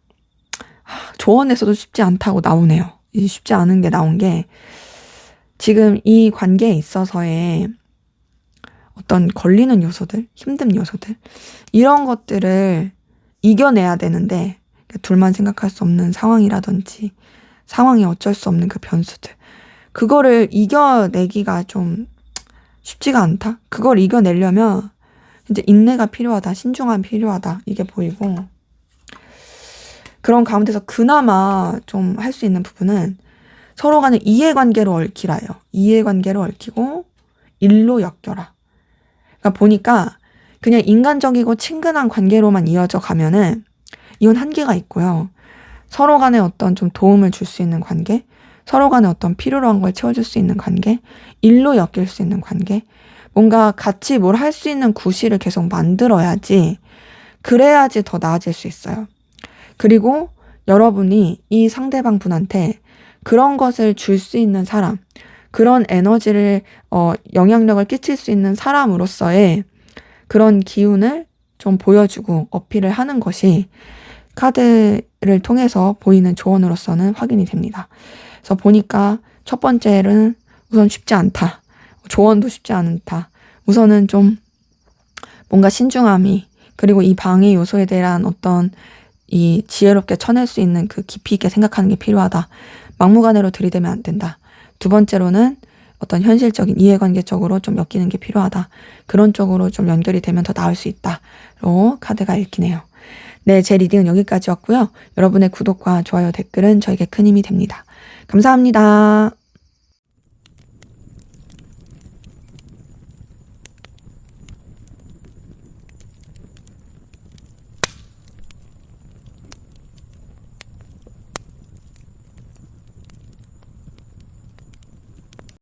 Speaker 1: 조언에서도 쉽지 않다고 나오네요. 쉽지 않은 게 나온 게, 지금 이 관계에 있어서의 어떤 걸리는 요소들, 힘든 요소들, 이런 것들을 이겨내야 되는데, 둘만 생각할 수 없는 상황이라든지 상황이 어쩔 수 없는 그 변수들, 그거를 이겨내기가 좀 쉽지가 않다. 그걸 이겨내려면 이제 인내가 필요하다, 신중함이 필요하다, 이게 보이고, 그런 가운데서 그나마 좀 할 수 있는 부분은 서로 간의 이해관계로 얽히라요. 이해관계로 얽히고 일로 엮여라. 그러니까 보니까 그냥 인간적이고 친근한 관계로만 이어져 가면은 이건 한계가 있고요. 서로 간에 어떤 좀 도움을 줄 수 있는 관계, 서로 간에 어떤 필요로 한 걸 채워줄 수 있는 관계, 일로 엮일 수 있는 관계, 뭔가 같이 뭘 할 수 있는 구실을 계속 만들어야지, 그래야지 더 나아질 수 있어요. 그리고 여러분이 이 상대방 분한테 그런 것을 줄 수 있는 사람, 그런 에너지를 영향력을 끼칠 수 있는 사람으로서의 그런 기운을 좀 보여주고 어필을 하는 것이 카드를 통해서 보이는 조언으로서는 확인이 됩니다. 그래서 보니까 첫 번째는 우선 쉽지 않다. 조언도 쉽지 않다. 우선은 좀 뭔가 신중함이, 그리고 이 방해 요소에 대한 어떤 이 지혜롭게 쳐낼 수 있는 그 깊이 있게 생각하는 게 필요하다. 막무가내로 들이대면 안 된다. 두 번째로는 어떤 현실적인 이해관계적으로 좀 엮이는 게 필요하다. 그런 쪽으로 좀 연결이 되면 더 나을 수 있다로 카드가 읽히네요. 네, 제 리딩은 여기까지였고요. 여러분의 구독과 좋아요, 댓글은 저에게 큰 힘이 됩니다. 감사합니다.